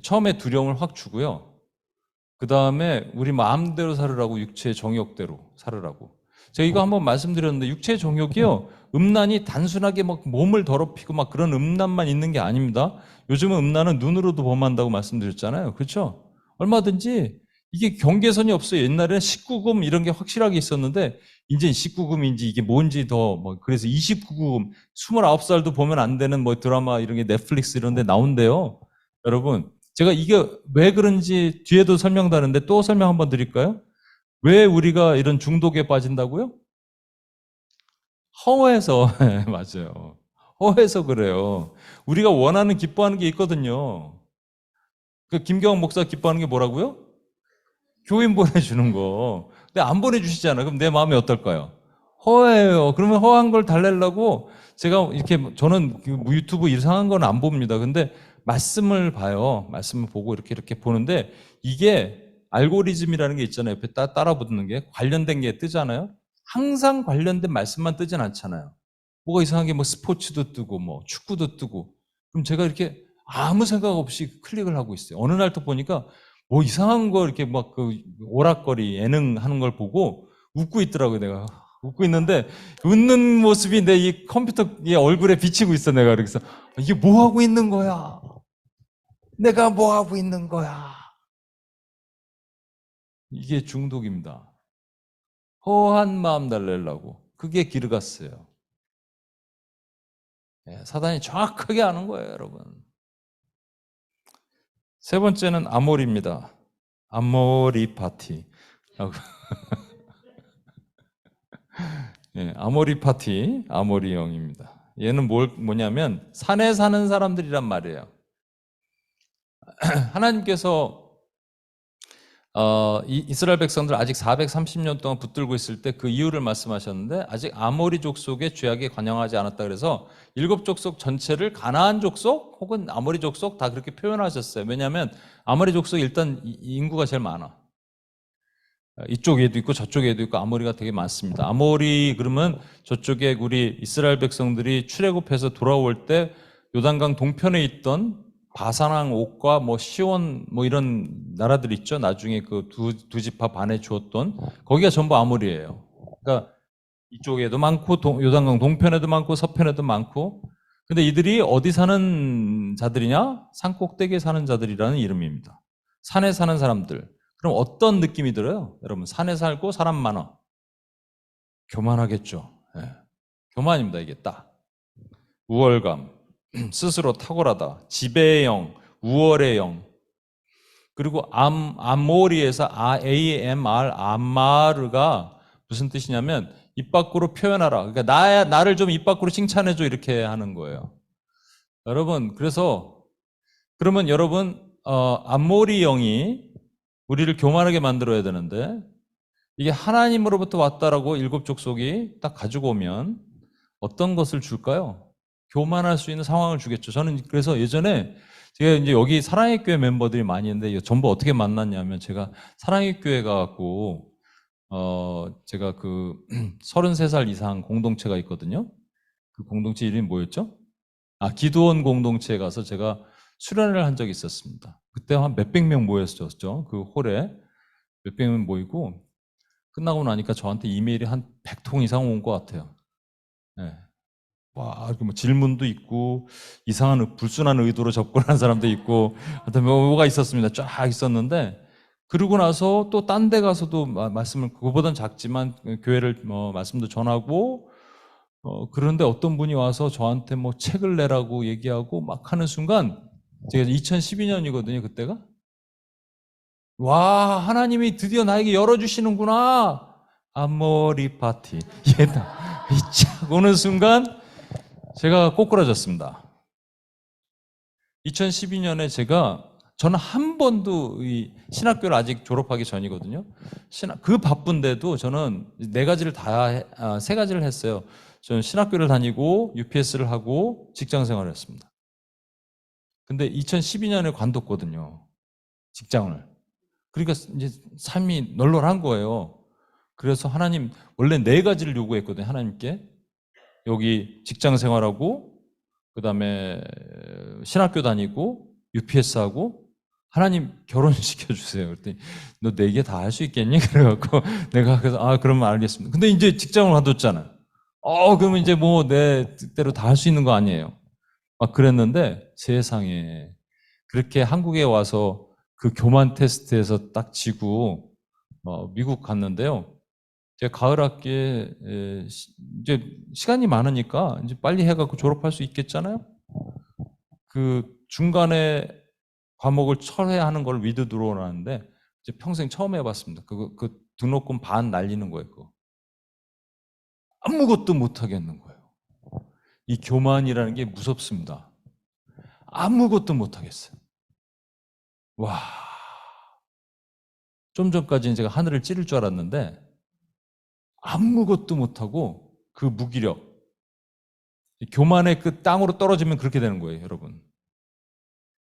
처음에 두려움을 확 주고요. 그 다음에 우리 마음대로 살으라고 육체의 정욕대로 살으라고. 제가 이거 한번 말씀드렸는데 육체의 정욕이요. 음란이 단순하게 막 몸을 더럽히고 막 그런 음란만 있는 게 아닙니다. 요즘은 음란은 눈으로도 범한다고 말씀드렸잖아요. 그렇죠? 얼마든지 이게 경계선이 없어요. 옛날에는 19금 이런 게 확실하게 있었는데 이제 19금인지 이게 뭔지 더 뭐 그래서 29금 29살도 보면 안 되는 뭐 드라마 이런 게 넷플릭스 이런 데 나온대요. 여러분 제가 이게 왜 그런지 뒤에도 설명다는데 또 설명 한번 드릴까요? 왜 우리가 이런 중독에 빠진다고요? 허해서 맞아요. 허해서 그래요. 우리가 원하는 기뻐하는 게 있거든요. 그 김경환 목사 기뻐하는 게 뭐라고요? 교인 보내주는 거. 근데 안 보내주시잖아요. 그럼 내 마음이 어떨까요? 허해요. 그러면 허한 걸 달래려고 제가 이렇게 저는 유튜브 이상한 건 안 봅니다. 근데 말씀을 봐요. 말씀을 보고 이렇게 보는데 이게 알고리즘이라는 게 있잖아요. 옆에 따라 붙는 게 관련된 게 뜨잖아요. 항상 관련된 말씀만 뜨진 않잖아요. 뭐가 이상하게 뭐 스포츠도 뜨고 뭐 축구도 뜨고 그럼 제가 이렇게 아무 생각 없이 클릭을 하고 있어요. 어느 날 또 보니까 뭐 이상한 거 이렇게 막 그 오락거리 예능 하는 걸 보고 웃고 있더라고요. 내가 웃고 있는데 웃는 모습이 내 이 컴퓨터 이 얼굴에 비치고 있어. 내가 그래서 이게 뭐 하고 있는 거야? 내가 뭐 하고 있는 거야? 이게 중독입니다. 허한 마음 달래려고 그게 기르갔어요. 사단이 정확하게 아는 거예요, 여러분. 세 번째는 아모리입니다. 아모리 파티. 아모리 파티, 아모리 영입니다. 얘는 뭐냐면 산에 사는 사람들이란 말이에요. 하나님께서 이스라엘 백성들 아직 430년 동안 붙들고 있을 때 그 이유를 말씀하셨는데 아직 아모리 족속의 죄악에 관영하지 않았다 그래서 7족속 전체를 가나안 족속 혹은 아모리 족속 다 그렇게 표현하셨어요. 왜냐하면 아모리 족속이 일단 인구가 제일 많아. 이쪽에도 있고 저쪽에도 있고 아모리가 되게 많습니다. 아모리 그러면 저쪽에 우리 이스라엘 백성들이 출애굽해서 돌아올 때 요단강 동편에 있던 바산왕 옥과 뭐 시온 뭐 이런 나라들 있죠. 나중에 그 두 지파 반에 주었던 거기가 전부 아모리예요. 그러니까 이쪽에도 많고 요단강 동편에도 많고 서편에도 많고 근데 이들이 어디 사는 자들이냐? 산 꼭대기에 사는 자들이라는 이름입니다. 산에 사는 사람들. 그럼 어떤 느낌이 들어요? 여러분 산에 살고 사람 많아. 교만하겠죠. 예. 교만입니다. 이게 딱. 우월감, 스스로 탁월하다, 지배의 영, 우월의 영. 그리고 암모리에서 AMR, 암마르가 무슨 뜻이냐면 입 밖으로 표현하라. 그러니까 나를 좀 입 밖으로 칭찬해줘 이렇게 하는 거예요. 여러분 그래서 그러면 여러분 암모리 영이 우리를 교만하게 만들어야 되는데 이게 하나님으로부터 왔다라고 7족속이 딱 가지고 오면 어떤 것을 줄까요? 교만할 수 있는 상황을 주겠죠. 저는 그래서 예전에 제가 이제 여기 사랑의 교회 멤버들이 많이 있는데 전부 어떻게 만났냐면 제가 사랑의 교회 가고 제가 그 33살 이상 공동체가 있거든요. 그 공동체 이름이 뭐였죠? 기도원 공동체에 가서 제가 수련을 한 적이 있었습니다. 그때 한 몇백 명 모였었죠. 그 홀에 몇백 명 모이고 끝나고 나니까 저한테 이메일이 한 100통 이상 온 것 같아요. 네. 와, 이렇게 뭐 질문도 있고 이상한 불순한 의도로 접근한 사람도 있고 하여튼 뭐가 있었습니다. 쫙 있었는데 그러고 나서 또 딴 데 가서도 말씀을 그거보단 작지만 교회를 말씀도 전하고 그런데 어떤 분이 와서 저한테 뭐 책을 내라고 얘기하고 막 하는 순간 제가 2012년이거든요, 그때가. 와, 하나님이 드디어 나에게 열어주시는구나. 앞머리 파티. 이착 오는 순간 제가 꼬꾸라졌습니다. 2012년에 저는 한 번도 이 신학교를 아직 졸업하기 전이거든요. 그 바쁜데도 저는 세 가지를 했어요. 저는 신학교를 다니고 UPS를 하고 직장 생활을 했습니다. 근데 2012년에 관뒀거든요. 직장을. 그러니까 이제 삶이 널널한 거예요. 그래서 하나님, 원래 4가지를 요구했거든요. 하나님께. 여기 직장 생활하고, 그 다음에 신학교 다니고, UPS하고, 하나님 결혼시켜 주세요. 그랬더니 너 4개 다 할 수 있겠니? 그래갖고 내가 그래서 그러면 알겠습니다. 근데 이제 직장을 관뒀잖아요. 그러면 이제 뭐 내 뜻대로 다 할 수 있는 거 아니에요. 막 그랬는데 세상에 그렇게 한국에 와서 그 교만 테스트에서 딱 지고 미국 갔는데요. 제가 가을 학기에 이제 시간이 많으니까 이제 빨리 해갖고 졸업할 수 있겠잖아요. 그 중간에 과목을 철회하는 걸 위드 들어오라는데 이제 평생 처음 해봤습니다. 그 등록금 반 날리는 거예요. 그거. 아무것도 못 하겠는 거예요. 이 교만이라는 게 무섭습니다. 아무것도 못 하겠어요. 와. 좀 전까지는 제가 하늘을 찌를 줄 알았는데 아무것도 못하고 그 무기력. 교만의 그 땅으로 떨어지면 그렇게 되는 거예요, 여러분.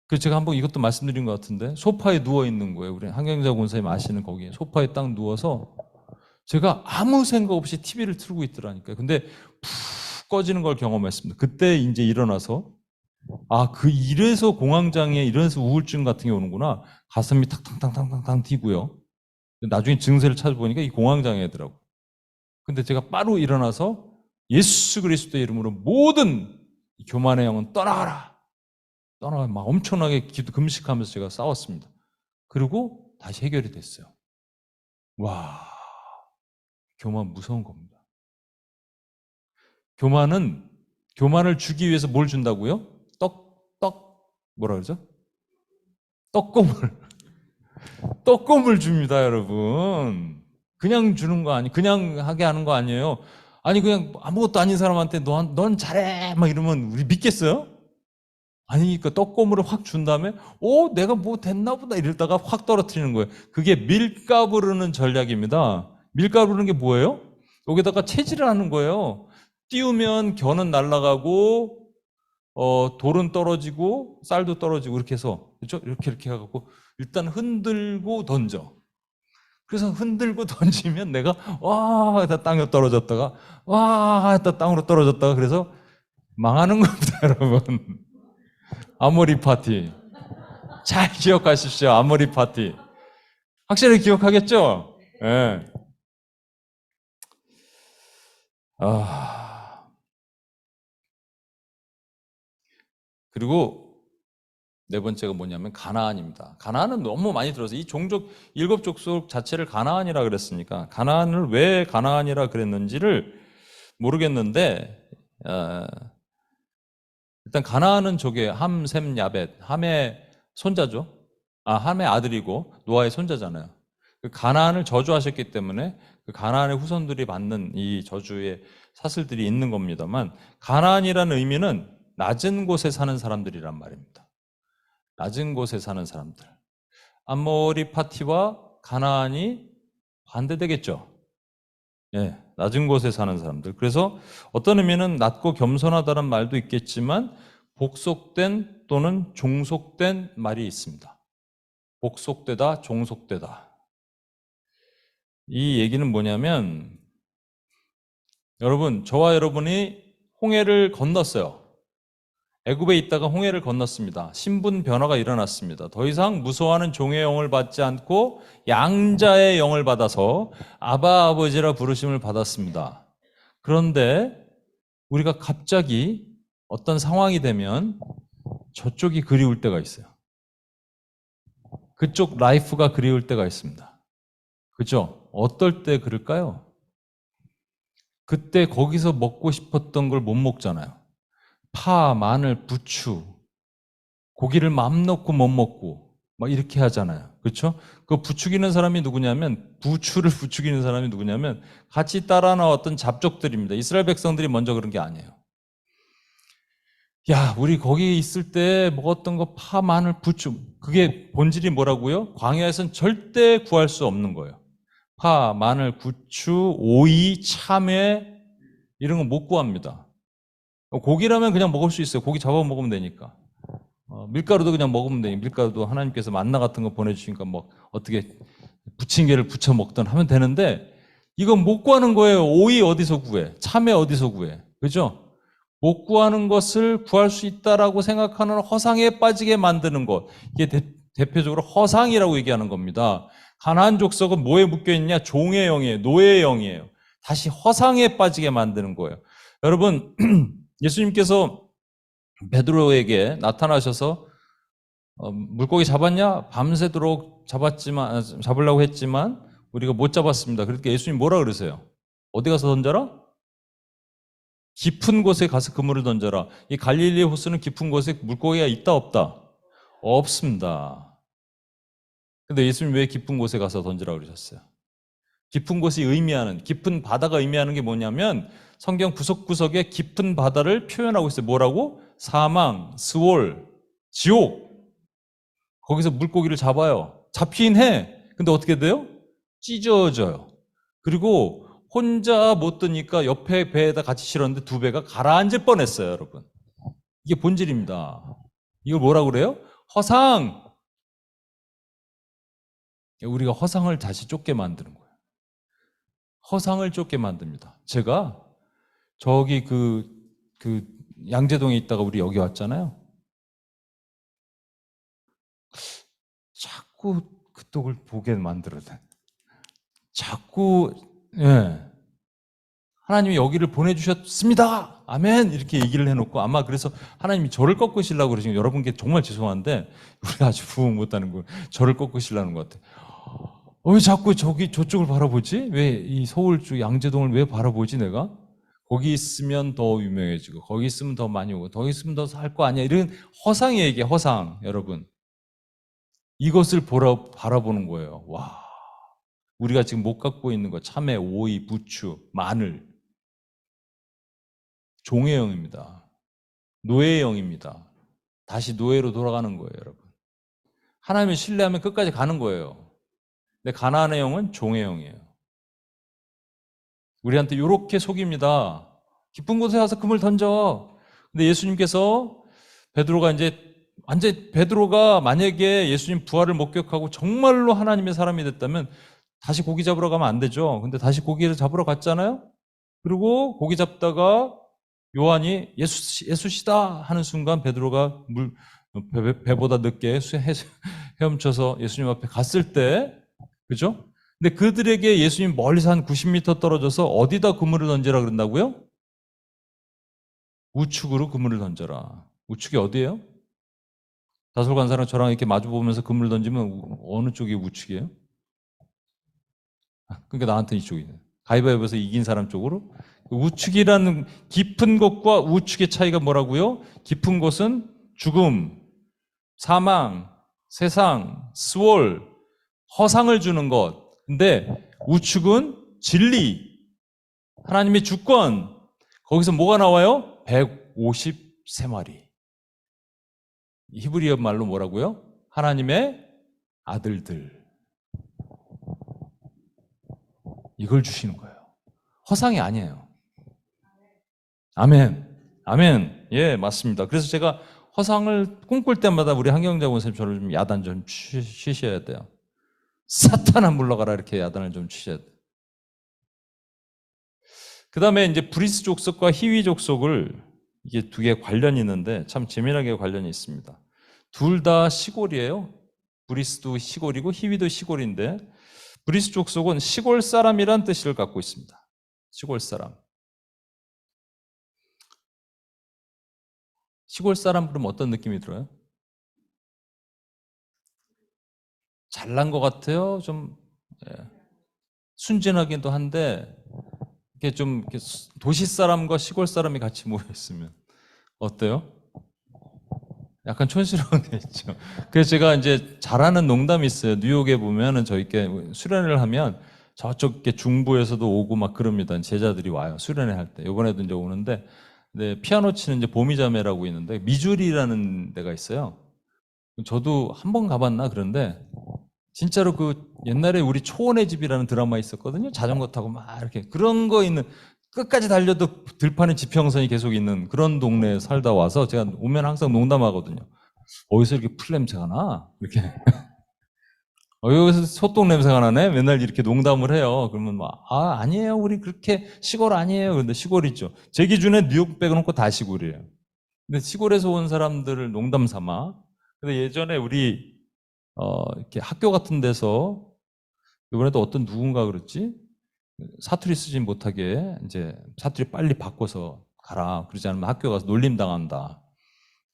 그래서 제가 한번 이것도 말씀드린 것 같은데 소파에 누워 있는 거예요. 우리 한경자 권사님 아시는 거기에 소파에 딱 누워서 제가 아무 생각 없이 TV를 틀고 있더라니까요. 근데 푹 꺼지는 걸 경험했습니다. 그때 이제 일어나서 이래서 공황장애, 이래서 우울증 같은 게 오는구나. 가슴이 탁탁탁탁탁 뛰고요. 나중에 증세를 찾아보니까 이 공황장애더라고. 근데 제가 바로 일어나서 예수 그리스도의 이름으로 모든 교만의 영은 떠나가라. 떠나가 막 엄청나게 금식하면서 제가 싸웠습니다. 그리고 다시 해결이 됐어요. 와, 교만 무서운 겁니다. 교만을 주기 위해서 뭘 준다고요? 뭐라 그러죠? 떡고물 줍니다, 여러분. 그냥 주는 거 그냥 하게 하는 거 아니에요. 아니, 그냥 아무것도 아닌 사람한테 넌 잘해! 막 이러면 우리 믿겠어요? 아니니까 떡고물을 확 준 다음에, 내가 뭐 됐나 보다 이러다가 확 떨어뜨리는 거예요. 그게 밀가부르는 전략입니다. 밀가부르는 게 뭐예요? 여기다가 체질을 하는 거예요. 띄우면 겨는 날아가고, 돌은 떨어지고 쌀도 떨어지고 이렇게 해서 그렇죠? 이렇게 해갖고 일단 흔들고 던져. 그래서 흔들고 던지면 내가 와 했다 땅에 떨어졌다가 와 했다 땅으로 떨어졌다가 그래서 망하는 겁니다, 여러분. 아모리 파티 잘 기억하십시오. 아모리 파티 확실히 기억하겠죠? 예. 네. 그리고 4번째가 뭐냐면 가나안입니다. 가나안은 너무 많이 들어서 이 종족 7족속 자체를 가나안이라 그랬으니까 가나안을 왜 가나안이라 그랬는지를 모르겠는데 일단 가나안은 저게 함, 셈, 야벳, 함의 손자죠. 함의 아들이고 노아의 손자잖아요. 그 가나안을 저주하셨기 때문에 그 가나안의 후손들이 받는 이 저주의 사슬들이 있는 겁니다만 가나안이라는 의미는 낮은 곳에 사는 사람들이란 말입니다. 낮은 곳에 사는 사람들. 아모리 파티와 가나안이 반대되겠죠. 예, 낮은 곳에 사는 사람들. 그래서 어떤 의미는 낮고 겸손하다는 말도 있겠지만 복속된 또는 종속된 말이 있습니다. 복속되다, 종속되다. 이 얘기는 뭐냐면 여러분, 저와 여러분이 홍해를 건넜어요. 애굽에 있다가 홍해를 건넜습니다. 신분 변화가 일어났습니다. 더 이상 무서워하는 종의 영을 받지 않고 양자의 영을 받아서 아바 아버지라 부르심을 받았습니다. 그런데 우리가 갑자기 어떤 상황이 되면 저쪽이 그리울 때가 있어요. 그쪽 라이프가 그리울 때가 있습니다. 그죠? 어떨 때 그럴까요? 그때 거기서 먹고 싶었던 걸 못 먹잖아요. 파, 마늘, 부추, 고기를 맘 놓고 못 먹고 막 이렇게 하잖아요. 그렇죠? 그 부추기는 사람이 누구냐면 부추를 부추기는 사람이 누구냐면 같이 따라 나왔던 잡족들입니다. 이스라엘 백성들이 먼저 그런 게 아니에요. 야, 우리 거기 있을 때 먹었던 거 파, 마늘, 부추 그게 본질이 뭐라고요? 광야에서는 절대 구할 수 없는 거예요. 파, 마늘, 부추, 오이, 참외 이런 거 못 구합니다. 고기라면 그냥 먹을 수 있어요. 고기 잡아 먹으면 되니까. 밀가루도 그냥 먹으면 돼. 밀가루도 하나님께서 만나 같은 거 보내주시니까 뭐 어떻게 부침개를 부쳐 먹든 하면 되는데 이건 못 구하는 거예요. 오이 어디서 구해? 참외 어디서 구해? 그죠? 못 구하는 것을 구할 수 있다라고 생각하는 허상에 빠지게 만드는 것. 이게 대표적으로 허상이라고 얘기하는 겁니다. 가나안 족속은 뭐에 묶여 있냐? 종의 영이에요. 노예의 영이에요. 다시 허상에 빠지게 만드는 거예요. 여러분, 예수님께서 베드로에게 나타나셔서 물고기 잡았냐? 밤새도록 잡으려고 했지만 우리가 못 잡았습니다. 그러니까 예수님 뭐라 그러세요? 어디 가서 던져라? 깊은 곳에 가서 그물을 던져라. 이 갈릴리 호수는 깊은 곳에 물고기가 있다 없다? 없습니다. 근데 예수님 왜 깊은 곳에 가서 던지라 그러셨어요? 깊은 곳이 의미하는, 깊은 바다가 의미하는 게 뭐냐면 성경 구석구석에 깊은 바다를 표현하고 있어요. 뭐라고? 사망, 스올, 지옥. 거기서 물고기를 잡아요. 잡히긴 해. 근데 어떻게 돼요? 찢어져요. 그리고 혼자 못 드니까 옆에 배에다 같이 실었는데 두 배가 가라앉을 뻔했어요, 여러분. 이게 본질입니다. 이걸 뭐라고 그래요? 허상. 우리가 허상을 다시 쫓게 만드는 거예요. 허상을 쫓게 만듭니다. 제가 저기 양재동에 있다가 우리 여기 왔잖아요. 자꾸 그쪽을 보게 만들어요. 자꾸, 예. 하나님이 여기를 보내주셨습니다. 아멘. 이렇게 얘기를 해놓고 아마 그래서 하나님이 저를 꺾으시려고 그러시는 여러분께 정말 죄송한데 우리가 아주 부흥 못하는 거 저를 꺾으시려는 것 같아요. 왜 자꾸 저쪽을 바라보지? 왜 이 서울 쪽 양재동을 왜 바라보지 내가? 거기 있으면 더 유명해지고 거기 있으면 더 많이 오고 거기 있으면 더 살 거 아니야. 이런 허상의 얘기, 허상. 여러분. 이것을 바라보는 거예요. 와. 우리가 지금 못 갖고 있는 거 참외, 오이, 부추, 마늘. 종의 영입니다. 노예의 영입니다. 다시 노예로 돌아가는 거예요, 여러분. 하나님을 신뢰하면 끝까지 가는 거예요. 근데 가나안의 영은 종의 영이에요. 우리한테 이렇게 속입니다. 깊은 곳에 가서 금을 던져. 근데 예수님께서 베드로가 만약에 예수님 부활을 목격하고 정말로 하나님의 사람이 됐다면 다시 고기 잡으러 가면 안 되죠. 근데 다시 고기를 잡으러 갔잖아요. 그리고 고기 잡다가 요한이 예수시다 하는 순간 베드로가 배보다 늦게 헤엄쳐서 예수님 앞에 갔을 때, 그죠? 근데 그들에게 예수님 멀리서 한 90m 떨어져서 어디다 그물을 던지라 그런다고요? 우측으로 그물을 던져라. 우측이 어디예요? 다솔관사랑 저랑 이렇게 마주보면서 그물을 던지면 어느 쪽이 우측이에요? 그러니까 나한테 이쪽이네. 가위바위보에서 이긴 사람 쪽으로. 우측이라는 깊은 곳과 우측의 차이가 뭐라고요? 깊은 곳은 죽음, 사망, 세상, 스월, 허상을 주는 것. 근데 우측은 진리, 하나님의 주권. 거기서 뭐가 나와요? 153마리. 히브리어 말로 뭐라고요? 하나님의 아들들. 이걸 주시는 거예요. 허상이 아니에요. 아멘. 아멘. 예, 맞습니다. 그래서 제가 허상을 꿈꿀 때마다 우리 한경자 원사님 저를 좀 야단 좀 치셔야 돼요. 사탄아 물러가라 이렇게 야단을 좀 치셔야 돼요. 그 다음에 이제 브리스 족속과 히위 족속을 이게 두 개 관련이 있는데 참 재미나게 관련이 있습니다. 둘 다 시골이에요. 브리스도 시골이고 히위도 시골인데 브리스 족속은 시골 사람이란 뜻을 갖고 있습니다. 시골 사람. 시골 사람 그러면 어떤 느낌이 들어요? 잘난 것 같아요. 좀 순진하기도 한데 이게 좀 도시 사람과 시골 사람이 같이 모여 있으면 어때요? 약간 촌스러운 게 있죠. 그래서 제가 이제 잘하는 농담이 있어요. 뉴욕에 보면은 저희께 수련회를 하면 저쪽 중부에서도 오고 막 그럽니다. 제자들이 와요. 수련회 할 때. 이번에도 이제 오는데, 네, 피아노 치는 이제 보미자매라고 있는데 미주리라는 데가 있어요. 저도 한 번 가봤나 그런데 진짜로 그 옛날에 우리 초원의 집이라는 드라마 있었거든요. 자전거 타고 막 이렇게 그런 거 있는 끝까지 달려도 들판에 지평선이 계속 있는 그런 동네에 살다 와서 제가 오면 항상 농담하거든요. 어디서 이렇게 풀 냄새가 나? 이렇게. 여기서 소똥 냄새가 나네? 맨날 이렇게 농담을 해요. 그러면 막, 아니에요. 우리 그렇게 시골 아니에요. 근데 시골이죠. 제 기준에 뉴욕 빼놓고 다 시골이에요. 근데 시골에서 온 사람들을 농담 삼아. 근데 예전에 우리, 이렇게 학교 같은 데서, 이번에도 어떤 누군가 그랬지? 사투리 쓰지 못하게, 이제 사투리 빨리 바꿔서 가라. 그러지 않으면 학교 가서 놀림 당한다.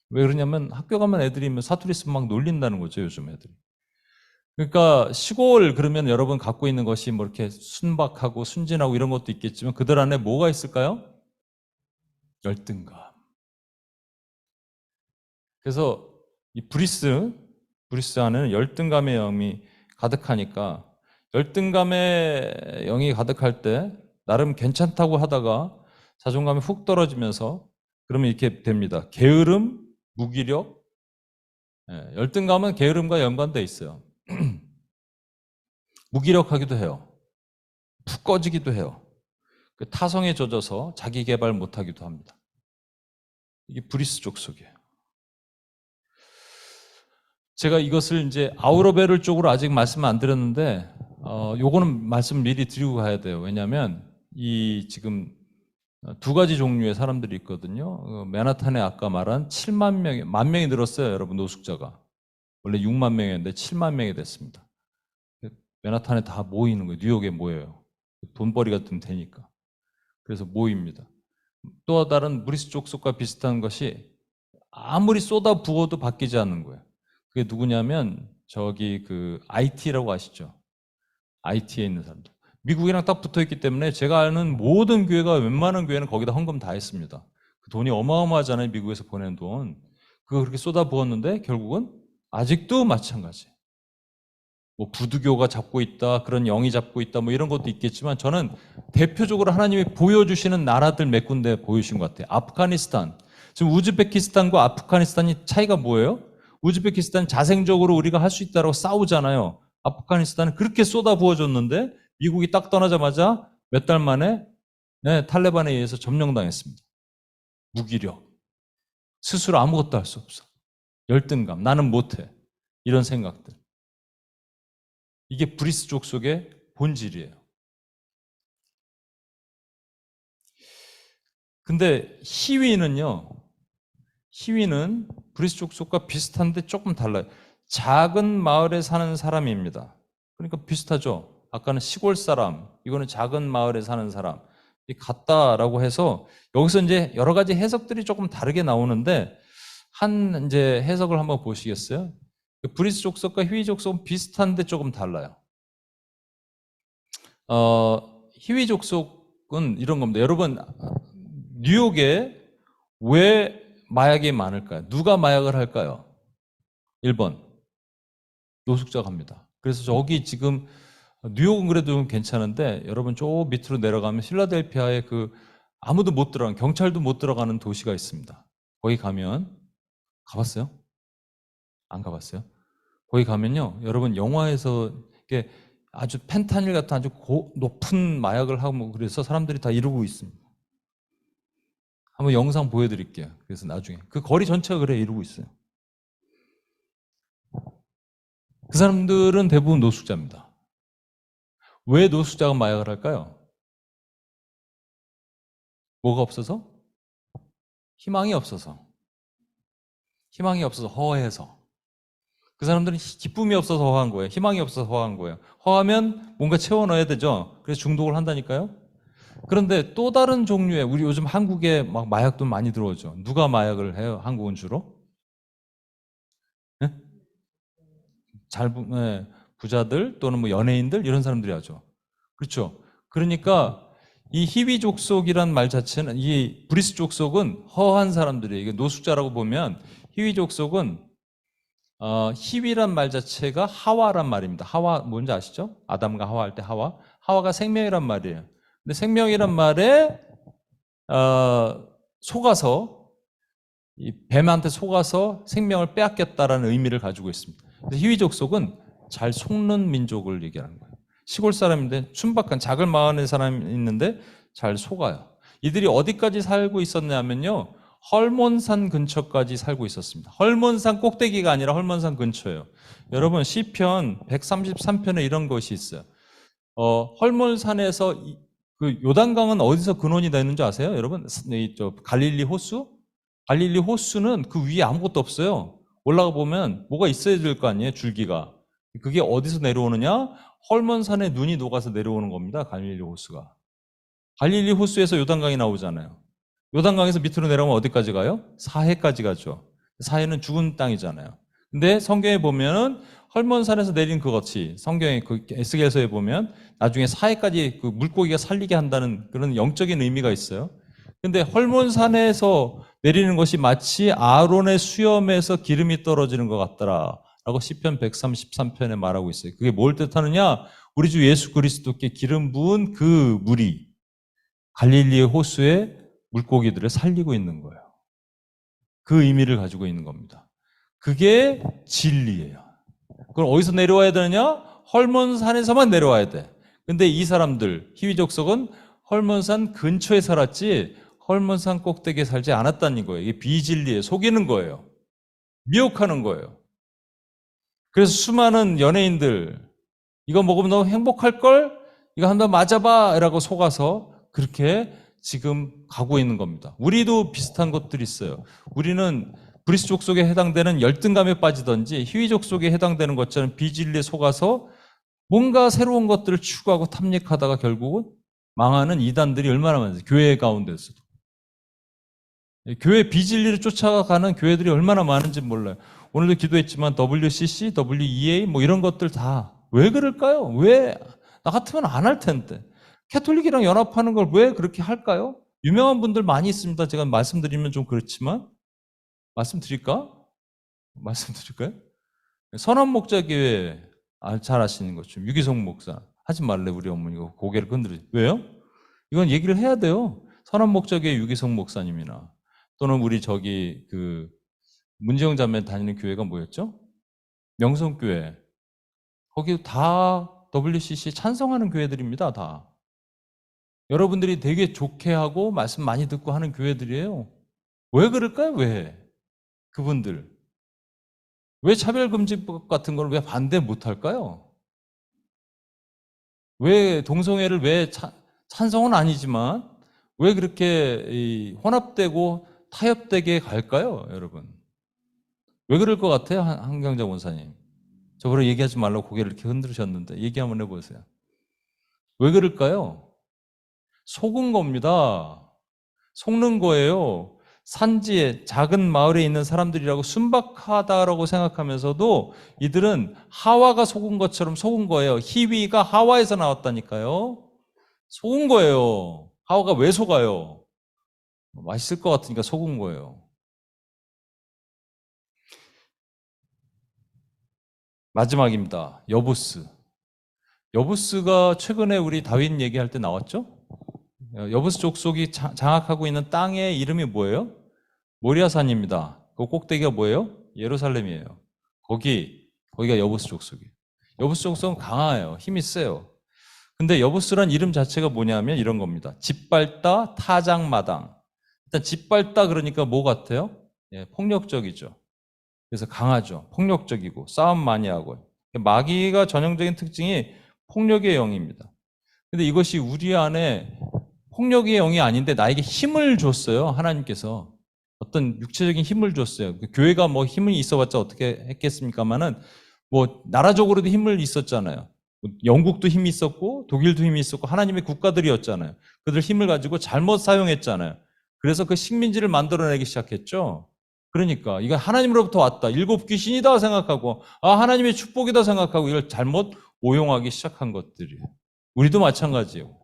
왜 그러냐면 학교 가면 애들이 사투리 쓰면 막 놀린다는 거죠, 요즘 애들이. 그러니까 시골 그러면 여러분 갖고 있는 것이 뭐 이렇게 순박하고 순진하고 이런 것도 있겠지만 그들 안에 뭐가 있을까요? 열등감. 그래서 이 브리스 안에는 열등감의 영이 가득하니까 열등감의 영이 가득할 때 나름 괜찮다고 하다가 자존감이 훅 떨어지면서 그러면 이렇게 됩니다. 게으름, 무기력. 열등감은 게으름과 연관돼 있어요. 무기력하기도 해요. 푹 꺼지기도 해요. 그 타성에 젖어서 자기 개발 못하기도 합니다. 이게 브리스 족속이에요. 제가 이것을 이제 아우러베를 쪽으로 아직 말씀 안 드렸는데, 요거는 말씀 미리 드리고 가야 돼요. 왜냐하면 이 지금 두 가지 종류의 사람들이 있거든요. 맨하탄에 아까 말한 7만 명이, 만 명이 늘었어요, 여러분 노숙자가. 원래 6만 명이었는데 7만 명이 됐습니다. 맨하탄에 다 모이는 거예요. 뉴욕에 모여요. 돈벌이가 좀 되니까. 그래서 모입니다. 또 다른 브리스 족속과 비슷한 것이 아무리 쏟아 부어도 바뀌지 않는 거예요. 그게 누구냐면 저기 그 IT라고 아시죠? IT에 있는 사람들. 미국이랑 딱 붙어 있기 때문에 제가 아는 모든 교회가 웬만한 교회는 거기다 헌금 다 했습니다. 그 돈이 어마어마하잖아요. 미국에서 보낸 돈. 그거 그렇게 쏟아 부었는데 결국은 아직도 마찬가지. 뭐 부두교가 잡고 있다, 그런 영이 잡고 있다, 뭐 이런 것도 있겠지만 저는 대표적으로 하나님이 보여주시는 나라들 몇 군데 보여주신 것 같아요. 아프가니스탄. 지금 우즈베키스탄과 아프가니스탄이 차이가 뭐예요? 우즈베키스탄 자생적으로 우리가 할 수 있다고 싸우잖아요. 아프가니스탄은 그렇게 쏟아 부어줬는데 미국이 딱 떠나자마자 몇 달 만에 탈레반에 의해서 점령당했습니다. 무기력. 스스로 아무것도 할 수 없어. 열등감. 나는 못해. 이런 생각들. 이게 브리스 족속의 본질이에요. 근데 히위는 브리스 족속과 비슷한데 조금 달라요. 작은 마을에 사는 사람입니다. 그러니까 비슷하죠. 아까는 시골 사람, 이거는 작은 마을에 사는 사람. 같다라고 해서 여기서 이제 여러 가지 해석들이 조금 다르게 나오는데 한 이제 해석을 한번 보시겠어요? 브리스 족속과 히위 족속은 비슷한데 조금 달라요. 히위 족속은 이런 겁니다. 여러분, 뉴욕에 왜 마약이 많을까요? 누가 마약을 할까요? 1번, 노숙자가 합니다. 그래서 저기 지금 뉴욕은 그래도 좀 괜찮은데 여러분 저 밑으로 내려가면 필라델피아에 그 아무도 못 들어가는, 경찰도 못 들어가는 도시가 있습니다. 거기 가면, 가봤어요? 안 가봤어요? 거기 가면요, 여러분 영화에서 이게 아주 펜타닐 같은 아주 높은 마약을 하고 그래서 사람들이 다 이러고 있습니다. 한번 영상 보여드릴게요. 그래서 나중에 그 거리 전체가 그래 이러고 있어요. 그 사람들은 대부분 노숙자입니다. 왜 노숙자가 마약을 할까요? 뭐가 없어서? 희망이 없어서. 희망이 없어서, 허해서. 그 사람들은 기쁨이 없어서 허한 거예요. 희망이 없어서 허한 거예요. 허하면 뭔가 채워 넣어야 되죠. 그래서 중독을 한다니까요. 그런데 또 다른 종류의, 우리 요즘 한국에 막 마약도 많이 들어오죠. 누가 마약을 해요? 한국은 주로? 네? 부자들 또는 뭐 연예인들 이런 사람들이 하죠. 그렇죠. 그러니까 이 히위 족속이란 말 자체는, 이 브리스 족속은 허한 사람들이에요. 이게 노숙자라고 보면 히위 족속은 히위란 말 자체가 하와란 말입니다. 하와 뭔지 아시죠? 아담과 하와 할 때 하와. 하와가 생명이란 말이에요. 근데 생명이란 말에 속아서, 이 뱀한테 속아서 생명을 빼앗겼다라는 의미를 가지고 있습니다. 그래서 히위 족속은 잘 속는 민족을 얘기하는 거예요. 시골 사람인데 순박한 작은 마을의 사람이 있는데 잘 속아요. 이들이 어디까지 살고 있었냐면요, 헐몬산 근처까지 살고 있었습니다. 헐몬산 꼭대기가 아니라 헐몬산 근처예요. 여러분 시편 133편에 이런 것이 있어요. 헐몬산에서 그 요단강은 어디서 근원이 되는 줄 아세요? 여러분 갈릴리 호수? 갈릴리 호수는 그 위에 아무것도 없어요. 올라가 보면 뭐가 있어야 될 거 아니에요, 줄기가. 그게 어디서 내려오느냐? 헐몬산에 눈이 녹아서 내려오는 겁니다, 갈릴리 호수가. 갈릴리 호수에서 요단강이 나오잖아요. 요단강에서 밑으로 내려오면 어디까지 가요? 사해까지 가죠. 사해는 죽은 땅이잖아요. 근데 성경에 보면은 헐몬산에서 내린 그것이 성경의 그 에스겔서에 보면 나중에 사해까지 그 물고기가 살리게 한다는 그런 영적인 의미가 있어요. 근데 헐몬산에서 내리는 것이 마치 아론의 수염에서 기름이 떨어지는 것 같더라라고 시편 133편에 말하고 있어요. 그게 뭘 뜻하느냐? 우리 주 예수 그리스도께 기름 부은 그 물이 갈릴리의 호수에 물고기들을 살리고 있는 거예요. 그 의미를 가지고 있는 겁니다. 그게 진리예요. 그럼 어디서 내려와야 되느냐? 헐몬산에서만 내려와야 돼. 근데 이 사람들, 희위족속은 헐몬산 근처에 살았지 헐몬산 꼭대기에 살지 않았다는 거예요. 이게 비진리에 속이는 거예요. 미혹하는 거예요. 그래서 수많은 연예인들 이거 먹으면 너 행복할걸? 이거 한번 맞아봐 라고 속아서 그렇게 지금 가고 있는 겁니다. 우리도 비슷한 것들이 있어요. 우리는 브리스족 속에 해당되는 열등감에 빠지든지 희위족 속에 해당되는 것처럼 비진리에 속아서 뭔가 새로운 것들을 추구하고 탐닉하다가 결국은 망하는 이단들이 얼마나 많아요. 교회 가운데서도. 교회 비진리를 쫓아가는 교회들이 얼마나 많은지 몰라요. 오늘도 기도했지만 WCC, WEA 뭐 이런 것들 다 왜 그럴까요? 왜? 나 같으면 안 할 텐데. 캐톨릭이랑 연합하는 걸 왜 그렇게 할까요? 유명한 분들 많이 있습니다. 제가 말씀드리면 좀 그렇지만 말씀드릴까요? 선한목자교회 잘 아시는 것죠. 유기성 목사 하지 말래 우리 어머니가 고개를 흔들으세요. 왜요? 이건 얘기를 해야 돼요. 선한목자교회 유기성 목사님이나 또는 우리 저기 그 문재영 자매 다니는 교회가 뭐였죠? 명성교회. 거기 다 WCC 찬성하는 교회들입니다. 다. 여러분들이 되게 좋게 하고 말씀 많이 듣고 하는 교회들이에요. 왜 그럴까요? 왜? 그분들. 왜 차별금지법 같은 걸 왜 반대 못할까요? 왜 동성애를 왜 찬성은 아니지만 왜 그렇게 혼합되고 타협되게 갈까요? 여러분. 왜 그럴 것 같아요? 한경자 원사님. 저번에 얘기하지 말라고 고개를 이렇게 흔들으셨는데 얘기 한번 해보세요. 왜 그럴까요? 속은 겁니다. 속는 거예요. 산지에 작은 마을에 있는 사람들이라고 순박하다라고 생각하면서도 이들은 하와가 속은 것처럼 속은 거예요. 희위가 하와에서 나왔다니까요. 속은 거예요. 하와가 왜 속아요? 맛있을 것 같으니까 속은 거예요. 마지막입니다. 여부스. 여부스가 최근에 우리 다윈 얘기할 때 나왔죠? 여부스 족속이 장악하고 있는 땅의 이름이 뭐예요? 모리아산입니다. 그 꼭대기가 뭐예요? 예루살렘이에요. 거기가 여부스 족속이에요. 여부스 족속은 강해요. 힘이 세요. 근데 여부스란 이름 자체가 뭐냐면 이런 겁니다. 짓밟다, 타작마당. 일단 짓밟다 그러니까 뭐 같아요? 예, 폭력적이죠. 그래서 강하죠. 폭력적이고 싸움 많이 하고. 마귀가 전형적인 특징이 폭력의 영입니다. 근데 이것이 우리 안에 폭력의 영이 아닌데 나에게 힘을 줬어요. 하나님께서. 어떤 육체적인 힘을 줬어요. 교회가 뭐 힘이 있어봤자 어떻게 했겠습니까만은 뭐 나라적으로도 힘을 있었잖아요. 영국도 힘이 있었고 독일도 힘이 있었고 하나님의 국가들이었잖아요. 그들 힘을 가지고 잘못 사용했잖아요. 그래서 그 식민지를 만들어내기 시작했죠. 그러니까 이거 하나님으로부터 왔다. 일곱 귀신이다 생각하고 하나님의 축복이다 생각하고 이걸 잘못 오용하기 시작한 것들이에요. 우리도 마찬가지예요.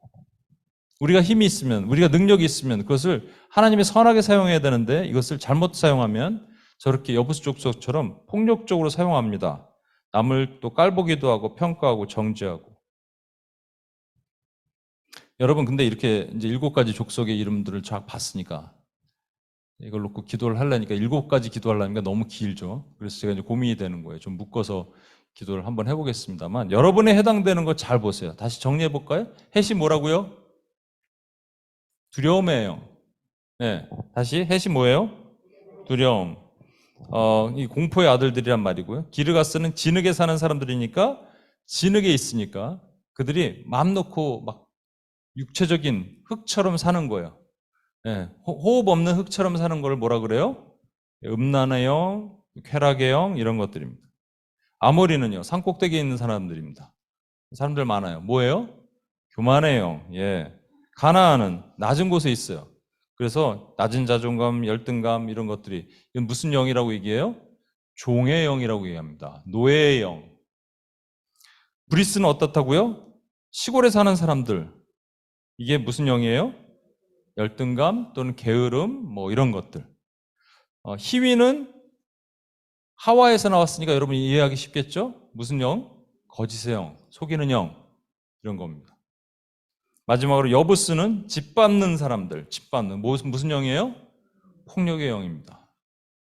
우리가 힘이 있으면, 우리가 능력이 있으면 그것을 하나님의 선하게 사용해야 되는데 이것을 잘못 사용하면 저렇게 여부스 족속처럼 폭력적으로 사용합니다. 남을 또 깔보기도 하고 평가하고 정죄하고. 여러분 근데 이렇게 이제 7가지 족속의 이름들을 쫙 봤으니까 이걸 놓고 기도를 하려니까 7가지 기도하려니까 너무 길죠. 그래서 제가 이제 고민이 되는 거예요. 좀 묶어서 기도를 한번 해보겠습니다만 여러분에 해당되는 거 잘 보세요. 다시 정리해 볼까요? 헷이 뭐라고요? 두려움이에요. 네, 다시 헷이 뭐예요? 두려움. 이 공포의 아들들이란 말이고요. 기르가스는 진흙에 사는 사람들이니까 진흙에 있으니까 그들이 마음 놓고 막 육체적인 흙처럼 사는 거예요. 네, 호흡 없는 흙처럼 사는 걸 뭐라 그래요? 음란의 영, 쾌락의 영 이런 것들입니다. 아모리는요, 산꼭대기에 있는 사람들입니다. 사람들 많아요. 뭐예요? 교만의 영. 예. 가나안은 낮은 곳에 있어요. 그래서 낮은 자존감, 열등감 이런 것들이 이건 무슨 영이라고 얘기해요? 종의 영이라고 얘기합니다. 노예의 영. 브리스는 어떻다고요? 시골에 사는 사람들. 이게 무슨 영이에요? 열등감 또는 게으름 뭐 이런 것들. 희위는 하와에서 나왔으니까 여러분이 이해하기 쉽겠죠? 무슨 영? 거짓의 영, 속이는 영 이런 겁니다. 마지막으로 여부스는 짓밟는 사람들, 짓밟는 무슨 영이에요? 폭력의 영입니다.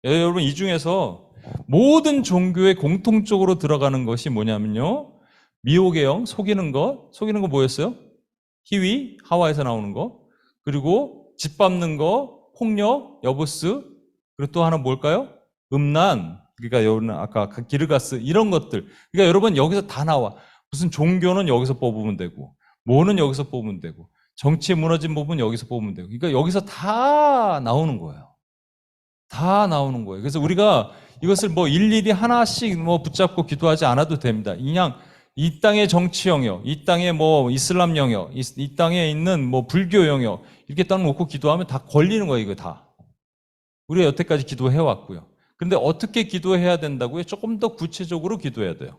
여러분 이 중에서 모든 종교에 공통적으로 들어가는 것이 뭐냐면요, 미혹의 영, 속이는 거 뭐였어요? 희위, 하와에서 나오는 거, 그리고 짓밟는 거, 폭력, 여부스, 그리고 또 하나 뭘까요? 음란, 그러니까 여러분 아까 기르가스 이런 것들. 그러니까 여러분 여기서 다 나와. 무슨 종교는 여기서 뽑으면 되고, 뭐는 여기서 뽑으면 되고, 정치에 무너진 부분 여기서 뽑으면 되고. 그러니까 여기서 다 나오는 거예요. 다 나오는 거예요. 그래서 우리가 이것을 뭐 일일이 하나씩 뭐 붙잡고 기도하지 않아도 됩니다. 그냥 이 땅의 정치 영역, 이 땅의 뭐 이슬람 영역, 이 땅에 있는 뭐 불교 영역 이렇게 딱 놓고 기도하면 다 걸리는 거예요. 이거 다. 우리가 여태까지 기도해 왔고요. 근데 어떻게 기도해야 된다고요? 조금 더 구체적으로 기도해야 돼요.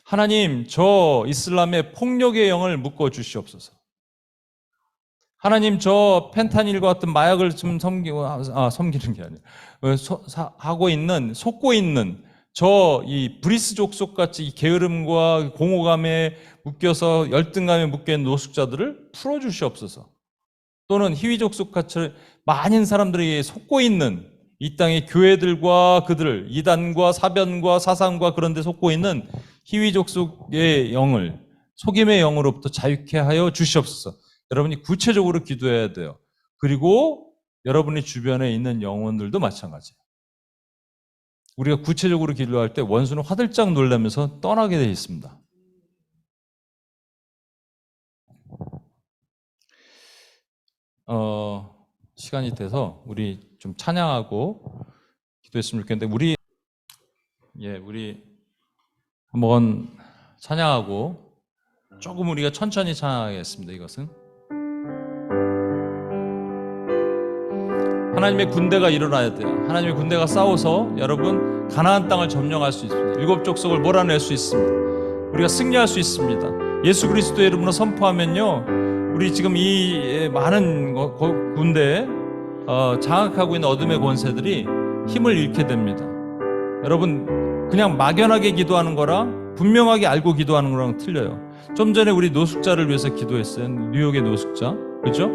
하나님, 저 이슬람의 폭력의 영을 묶어 주시옵소서. 하나님, 저 펜타닐과 같은 마약을 좀 섬기는 게 아니라 속고 있는 저 이 브리스 족속 같이 게으름과 공허감에 묶여서 열등감에 묶여 있는 노숙자들을 풀어 주시옵소서. 또는 희위 족속 같이 많은 사람들이 속고 있는 이 땅의 교회들과 그들을 이단과 사변과 사상과 그런 데 속고 있는 희위 족속의 영을 속임의 영으로부터 자유케 하여 주시옵소서. 여러분이 구체적으로 기도해야 돼요. 그리고 여러분의 주변에 있는 영혼들도 마찬가지예요. 우리가 구체적으로 기도할 때 원수는 화들짝 놀라면서 떠나게 되어 있습니다. 시간이 돼서 우리 좀 찬양하고 기도했으면 좋겠는데 우리 한번 찬양하고 조금 우리가 천천히 찬양하겠습니다. 이것은 하나님의 군대가 일어나야 돼요. 하나님의 군대가 싸워서 여러분 가나안 땅을 점령할 수 있습니다. 일곱 족속을 몰아낼 수 있습니다. 우리가 승리할 수 있습니다. 예수 그리스도의 이름으로 선포하면요, 우리 지금 이 많은 군대에 장악하고 있는 어둠의 권세들이 힘을 잃게 됩니다. 여러분 그냥 막연하게 기도하는 거랑 분명하게 알고 기도하는 거랑 틀려요. 좀 전에 우리 노숙자를 위해서 기도했어요. 뉴욕의 노숙자, 그죠?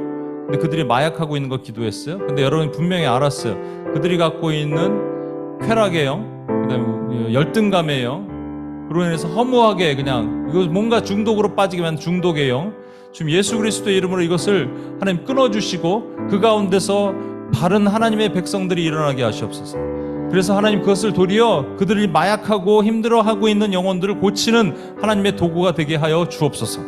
근데 그들이 마약하고 있는 거 기도했어요. 근데 여러분 분명히 알았어요. 그들이 갖고 있는 쾌락의 영, 그다음에 열등감의 영, 그로 인해서 허무하게 그냥 이거 뭔가 중독으로 빠지게 만든 중독의 영. 지금 예수 그리스도의 이름으로 이것을 하나님 끊어주시고 그 가운데서 바른 하나님의 백성들이 일어나게 하시옵소서. 그래서 하나님 그것을 도리어 그들이 마약하고 힘들어하고 있는 영혼들을 고치는 하나님의 도구가 되게 하여 주옵소서.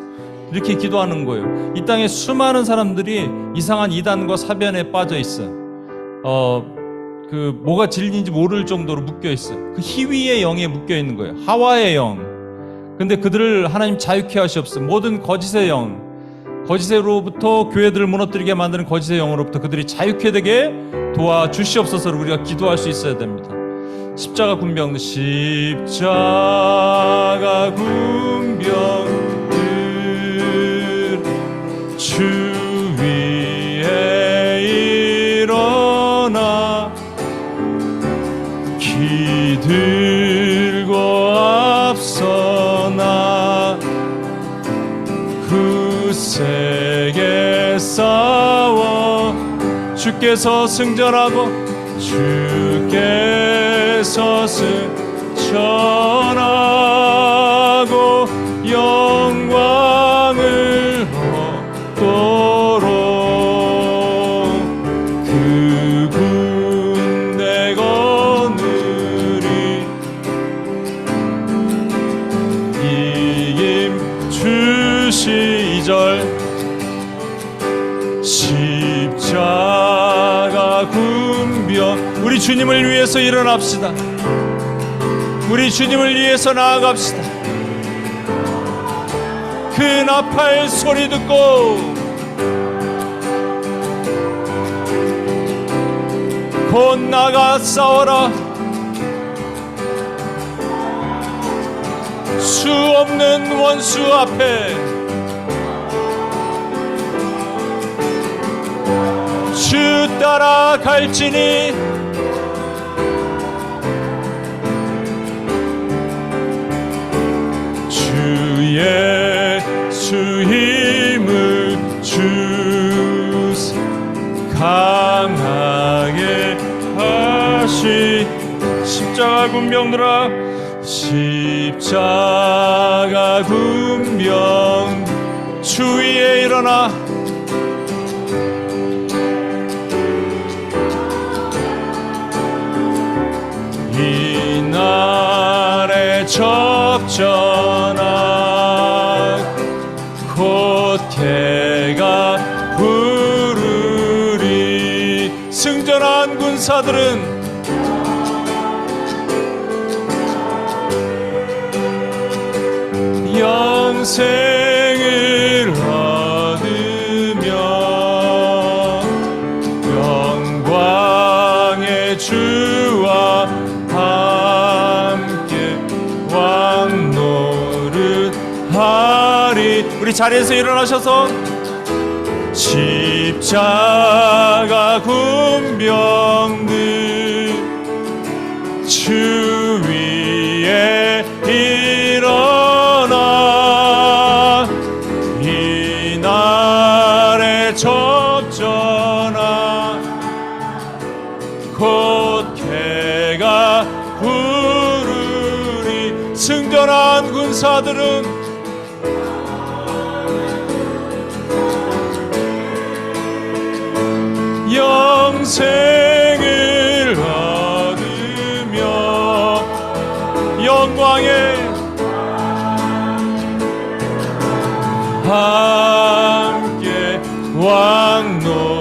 이렇게 기도하는 거예요. 이 땅에 수많은 사람들이 이상한 이단과 사변에 빠져 있어요. 뭐가 진리인지 모를 정도로 묶여 있어요. 그 희위의 영에 묶여 있는 거예요. 하와의 영. 근데 그들을 하나님 자유케 하시옵소서. 모든 거짓의 영, 거짓으로부터 교회들을 무너뜨리게 만드는 거짓의 영으로부터 그들이 자유케 되게 도와주시옵소서. 우리가 기도할 수 있어야 됩니다. 십자가 군병들, 십자가 군병들 주 위에 일어나 기들고 앞서나 굳세게 싸워 주께서 승전하고 주께서 승전하고 영광을 얻도록 그 십자가 군병. 우리 주님을 위해서 일어납시다. 우리 주님을 위해서 나아갑시다. 그 나팔 소리 듣고 곧 나가 싸워라. 수 없는 원수 앞에 주 따라갈지니 주 예수 힘을 주사 강하게 하시. 십자가 군병들아, 십자가 군병 주 위에 일어나. 이날의 접전아 곧 해가 부르리. 승전한 군사들은 영생을 얻으며 영광의 주와 함께 왕노릇하리. 우리 자리에서 일어나셔서 십자가 군병들 주 위에 일어나. 이날의 접전아 곧 해가 부르리. 승전한 군사들은 영생을 얻으며 영광의 함께 왕노릇하리.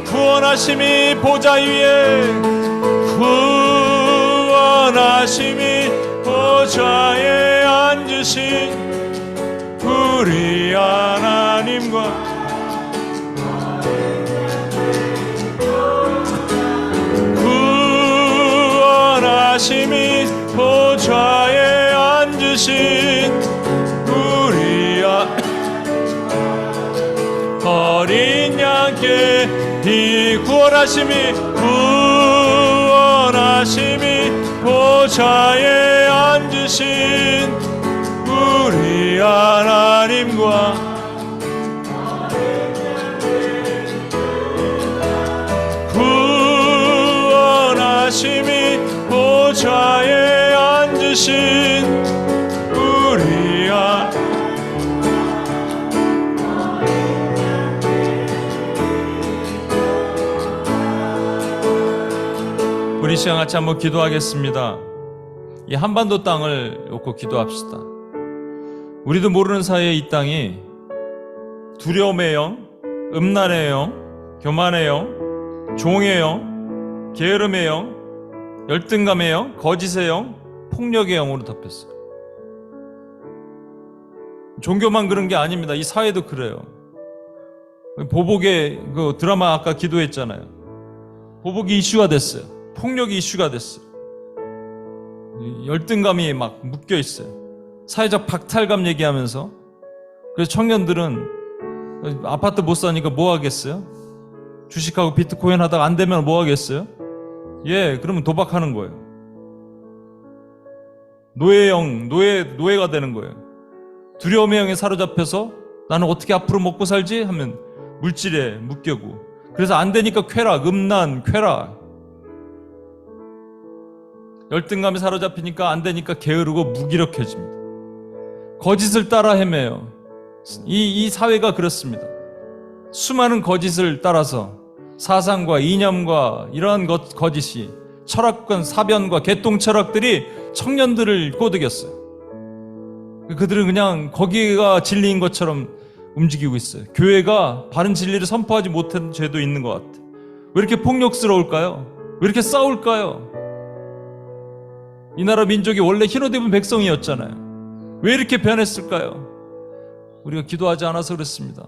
구원하심이 보좌 위에 구원하심이 보좌에 앉으신 우리 하나님과 구원하심이 보좌에 앉으신 우리 어린 양께 이 구원하심이 보좌에 앉으신 우리 하나님과 구원하심이 보좌에 앉으신 우리 우리 시간 같이 한번 기도하겠습니다. 이 한반도 땅을 놓고 기도합시다. 우리도 모르는 사이에 이 땅이 두려움의 영, 음란의 영, 교만의 영, 종의 영, 게으름의 영, 열등감의 영, 거짓의 영, 폭력의 영으로 덮였어요. 종교만 그런 게 아닙니다. 이 사회도 그래요. 보복의 그 드라마 아까 기도했잖아요. 보복이 이슈가 됐어요. 폭력이 이슈가 됐어요. 열등감이 막 묶여 있어요. 사회적 박탈감 얘기하면서. 그래서 청년들은 아파트 못 사니까 뭐 하겠어요? 주식하고 비트코인 하다가 안 되면 뭐 하겠어요? 예, 그러면 도박하는 거예요. 노예가 되는 거예요. 두려움의 영에 사로잡혀서 나는 어떻게 앞으로 먹고 살지? 하면 물질에 묶여고. 그래서 안 되니까 쾌락, 음란, 쾌락. 열등감에 사로잡히니까 안 되니까 게으르고 무기력해집니다. 거짓을 따라 헤매요. 이 사회가 그렇습니다. 수많은 거짓을 따라서 사상과 이념과 이러한 거짓이 철학과 사변과 개똥 철학들이 청년들을 꼬드겼어요. 그들은 그냥 거기가 진리인 것처럼 움직이고 있어요. 교회가 바른 진리를 선포하지 못한 죄도 있는 것 같아요. 왜 이렇게 폭력스러울까요? 왜 이렇게 싸울까요? 이 나라 민족이 원래 흰옷 입은 백성이었잖아요. 왜 이렇게 변했을까요? 우리가 기도하지 않아서 그렇습니다.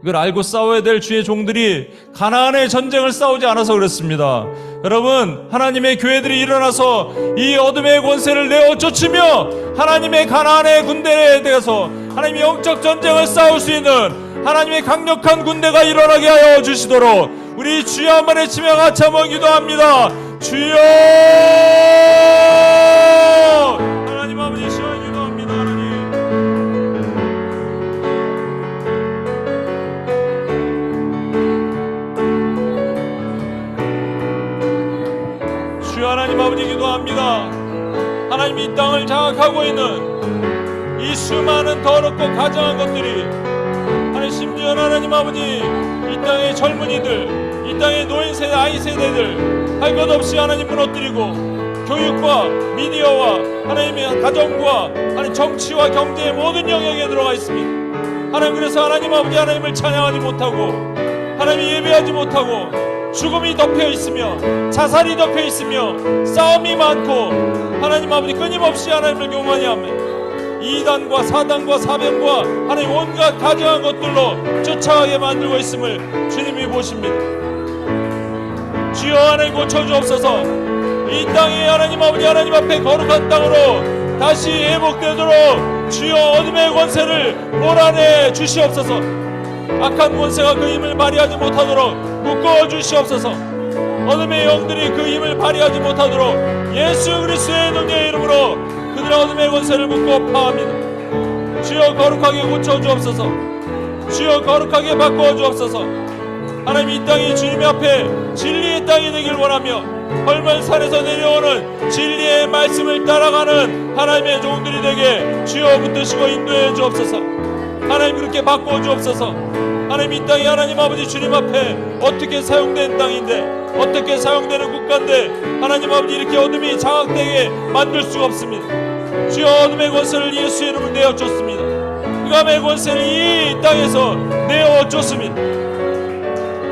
이걸 알고 싸워야 될 주의 종들이 가나안의 전쟁을 싸우지 않아서 그렇습니다. 여러분, 하나님의 교회들이 일어나서 이 어둠의 권세를 내어 쫓으며 하나님의 가나안의 군대에 대해서 하나님의 영적 전쟁을 싸울 수 있는 하나님의 강력한 군대가 일어나게 하여 주시도록 우리 주여 한번 외치며 같이 한번 기도합니다. 주여! 하나님 아버지 시원히 기도합니다. 하나님. 주여 하나님 아버지 기도합니다. 하나님 이 땅을 장악하고 있는 이 수많은 더럽고 가증한 것들이 하나님 심지어 하나님 아버지 이 땅의 젊은이들 이 땅의 노인 세대 아이 세대들 할 것 없이 하나님 무너뜨리고 교육과 미디어와 하나님의 가정과 하나님 정치와 경제의 모든 영역에 들어가 있습니다. 하나님 그래서 하나님 아버지 하나님을 찬양하지 못하고 하나님 예배하지 못하고 죽음이 덮여 있으며 자살이 덮여 있으며 싸움이 많고 하나님 아버지 끊임없이 하나님을 교만히 하며 이단과 사단과 사변과 하나님 온갖 가증한 것들로 쫓아가게 만들고 있음을 주님이 보십니다. 주여 하나님 고쳐주옵소서. 이 땅이 하나님 아버지 하나님 앞에 거룩한 땅으로 다시 회복되도록 주여 어둠의 권세를 몰아내 주시옵소서. 악한 권세가 그 힘을 발휘하지 못하도록 묶어 주시옵소서. 어둠의 영들이 그 힘을 발휘하지 못하도록 예수 그리스도의 능력의 이름으로 그들의 어둠의 권세를 묶어 파합니다. 주여 거룩하게 고쳐주옵소서. 주여 거룩하게 바꿔주옵소서. 하나님 이 땅이 주님 앞에 진리의 땅이 되길 원하며 헐몬산에서 내려오는 진리의 말씀을 따라가는 하나님의 종들이 되게 주여 붙드시고 인도해 주옵소서. 하나님 그렇게 바꿔 주옵소서. 하나님 이 땅이 하나님 아버지 주님 앞에 어떻게 사용된 땅인데 어떻게 사용되는 국가인데 하나님 아버지 이렇게 어둠이 장악되게 만들 수가 없습니다. 주여 어둠의 권세를 예수 이름으로 내어줬습니다. 흑암의 권세를 이 땅에서 내어줬습니다.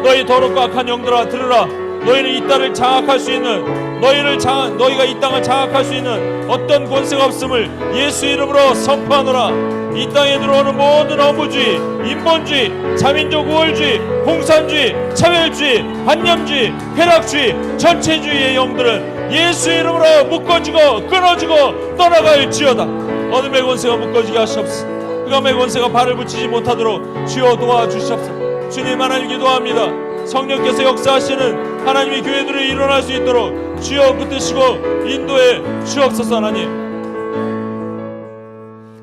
너희 더럽고 악한 영들아 들으라. 너희는 이 땅을 장악할 수 있는 너희가 이 땅을 장악할 수 있는 어떤 권세가 없음을 예수 이름으로 선포하노라. 이 땅에 들어오는 모든 허무주의, 인본주의, 자민족 우월주의, 공산주의, 차별주의, 관념주의, 쾌락주의, 전체주의의 영들은 예수 이름으로 묶어지고 끊어지고 떠나갈지어다. 어둠의 권세가 묶어지게 하시옵소서. 흑암의 권세가 발을 붙이지 못하도록 주여 도와주시옵소서. 주님 하나님 기도합니다. 성령께서 역사하시는 하나님의 교회들이 일어날 수 있도록 주여 붙드시고 인도해 주옵소서. 하나님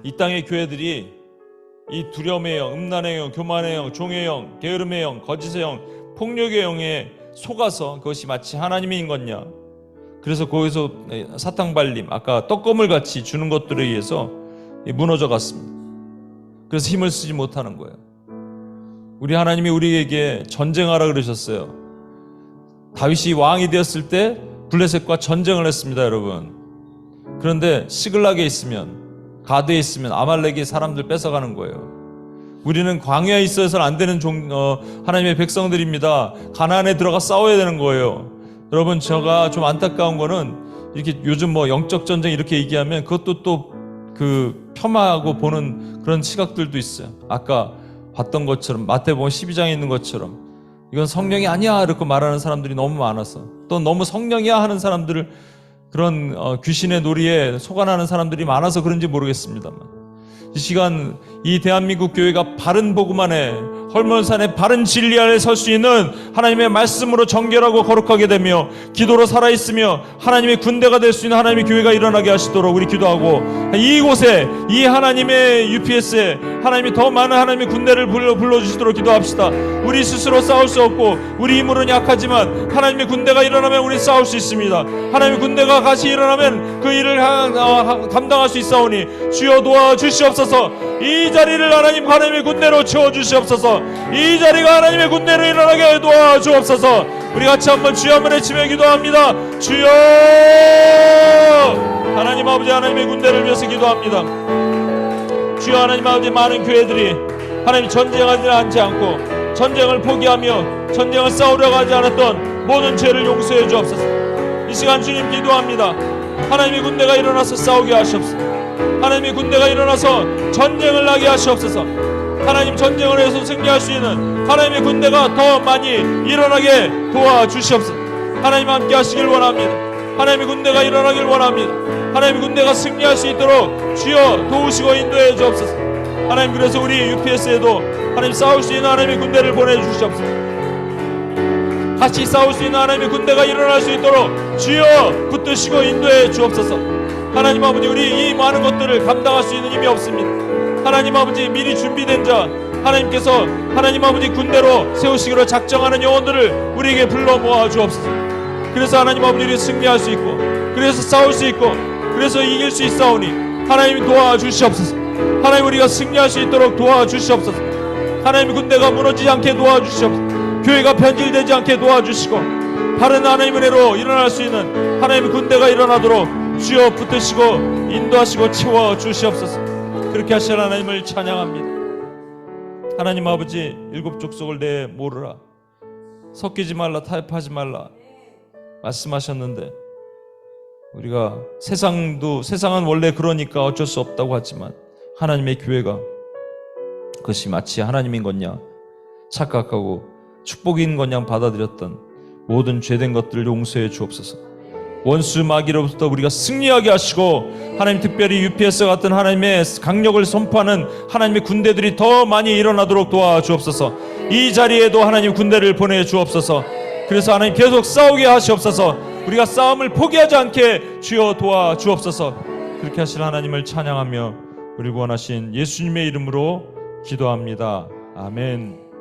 이 땅의 교회들이 이 두려움의 영, 음란의 영, 교만의 영, 종의 영, 게으름의 영, 거짓의 영, 폭력의 영에 속아서 그것이 마치 하나님인 것냐. 그래서 거기서 사탕 발림, 아까 떡고물 같이 주는 것들에 의해서 무너져 갔습니다. 그래서 힘을 쓰지 못하는 거예요. 우리 하나님이 우리에게 전쟁하라 그러셨어요. 다윗이 왕이 되었을 때 블레셋과 전쟁을 했습니다, 여러분. 그런데 시글락에 있으면 가드에 있으면 아말렉이 사람들 뺏어가는 거예요. 우리는 광야에 있어서는 안 되는 하나님의 백성들입니다. 가나안에 들어가 싸워야 되는 거예요. 여러분 제가 좀 안타까운 거는 이렇게 요즘 뭐 영적 전쟁 이렇게 얘기하면 그것도 또 그 폄하하고 보는 그런 시각들도 있어요. 아까 봤던 것처럼 마태복음 12장에 있는 것처럼 이건 성령이 아니야 이렇게 말하는 사람들이 너무 많아서 또 너무 성령이야 하는 사람들을 그런 귀신의 놀이에 속아나는 사람들이 많아서 그런지 모르겠습니다만 이 시간 이 대한민국 교회가 바른 복음 안에 헐몬산의 바른 진리 아래 설 수 있는 하나님의 말씀으로 정결하고 거룩하게 되며 기도로 살아있으며 하나님의 군대가 될 수 있는 하나님의 교회가 일어나게 하시도록 우리 기도하고 이곳에 이 하나님의 UPS에 하나님이 더 많은 하나님의 군대를 불러주시도록 기도합시다. 우리 스스로 싸울 수 없고 우리 힘으로는 약하지만 하나님의 군대가 일어나면 우리 싸울 수 있습니다. 하나님의 군대가 같이 일어나면 그 일을 감당할 수 있사오니 주여 도와주시옵소서. 이 자리를 하나님의 군대로 채워주시옵소서. 이 자리가 하나님의 군대로 일어나게 도와주옵소서. 우리 같이 한번 주여 한번 외치며 기도합니다. 주여 하나님 아버지 하나님의 군대를 위해서 기도합니다. 주여 하나님 아버지 많은 교회들이
하나님 전쟁하지 않지 않고 전쟁을 포기하며 전쟁을 싸우려고 하지 않았던 모든 죄를 용서해 주옵소서. 이 시간 주님 기도합니다. 하나님의 군대가 일어나서 싸우게 하시옵소서. 하나님의 군대가 일어나서 전쟁을 하게 하시옵소서. 하나님 전쟁을 해서 승리할 수 있는 하나님의 군대가 더 많이 일어나게 도와주시옵소서. 하나님 함께 하시길 원합니다. 하나님의 군대가 일어나길 원합니다. 하나님의 군대가 승리할 수 있도록 주여 도우시고 인도해 주옵소서. 하나님, 그래서 우리 UPS에도 하나님 싸울 수 있는 하나님의 군대를 보내주시옵소서. 같이 싸울 수 있는 하나님의 군대가 일어날 수 있도록 주여 붙드시고 인도해 주옵소서. 하나님 아버지, 우리 이 많은 것들을 감당할 수 있는 힘이 없습니다. 하나님 아버지, 미리 준비된 자 하나님께서 하나님 아버지 군대로 세우시기로 작정하는 영혼들을 우리에게 불러 모아 주옵소서. 그래서 하나님 아버지, 우리 승리할 수 있고, 그래서 싸울 수 있고, 그래서 이길 수 있사오니 하나님이 도와주시옵소서. 하나님, 우리가 승리할 수 있도록 도와주시옵소서. 하나님의 군대가 무너지지 않게 도와주시옵소서. 교회가 변질되지 않게 도와주시고 바른 하나님의 은혜로 일어날 수 있는 하나님의 군대가 일어나도록 주여 붙드시고 인도하시고 채워주시옵소서. 그렇게 하실 하나님을 찬양합니다. 하나님 아버지, 일곱 족속을 내 모르라, 섞이지 말라, 타협하지 말라 말씀하셨는데, 우리가 세상은 원래 그러니까 어쩔 수 없다고 하지만 하나님의 교회가 그것이 마치 하나님인 것냐 착각하고 축복인 것냥 받아들였던 모든 죄된 것들을 용서해 주옵소서. 원수 마귀로부터 우리가 승리하게 하시고 하나님, 특별히 UPS 같은 하나님의 강력을 선포하는 하나님의 군대들이 더 많이 일어나도록 도와주옵소서. 이 자리에도 하나님 군대를 보내주옵소서. 그래서 하나님 계속 싸우게 하시옵소서. 우리가 싸움을 포기하지 않게 주여 도와주옵소서. 그렇게 하실 하나님을 찬양하며 우리 구원하신 예수님의 이름으로 기도합니다. 아멘.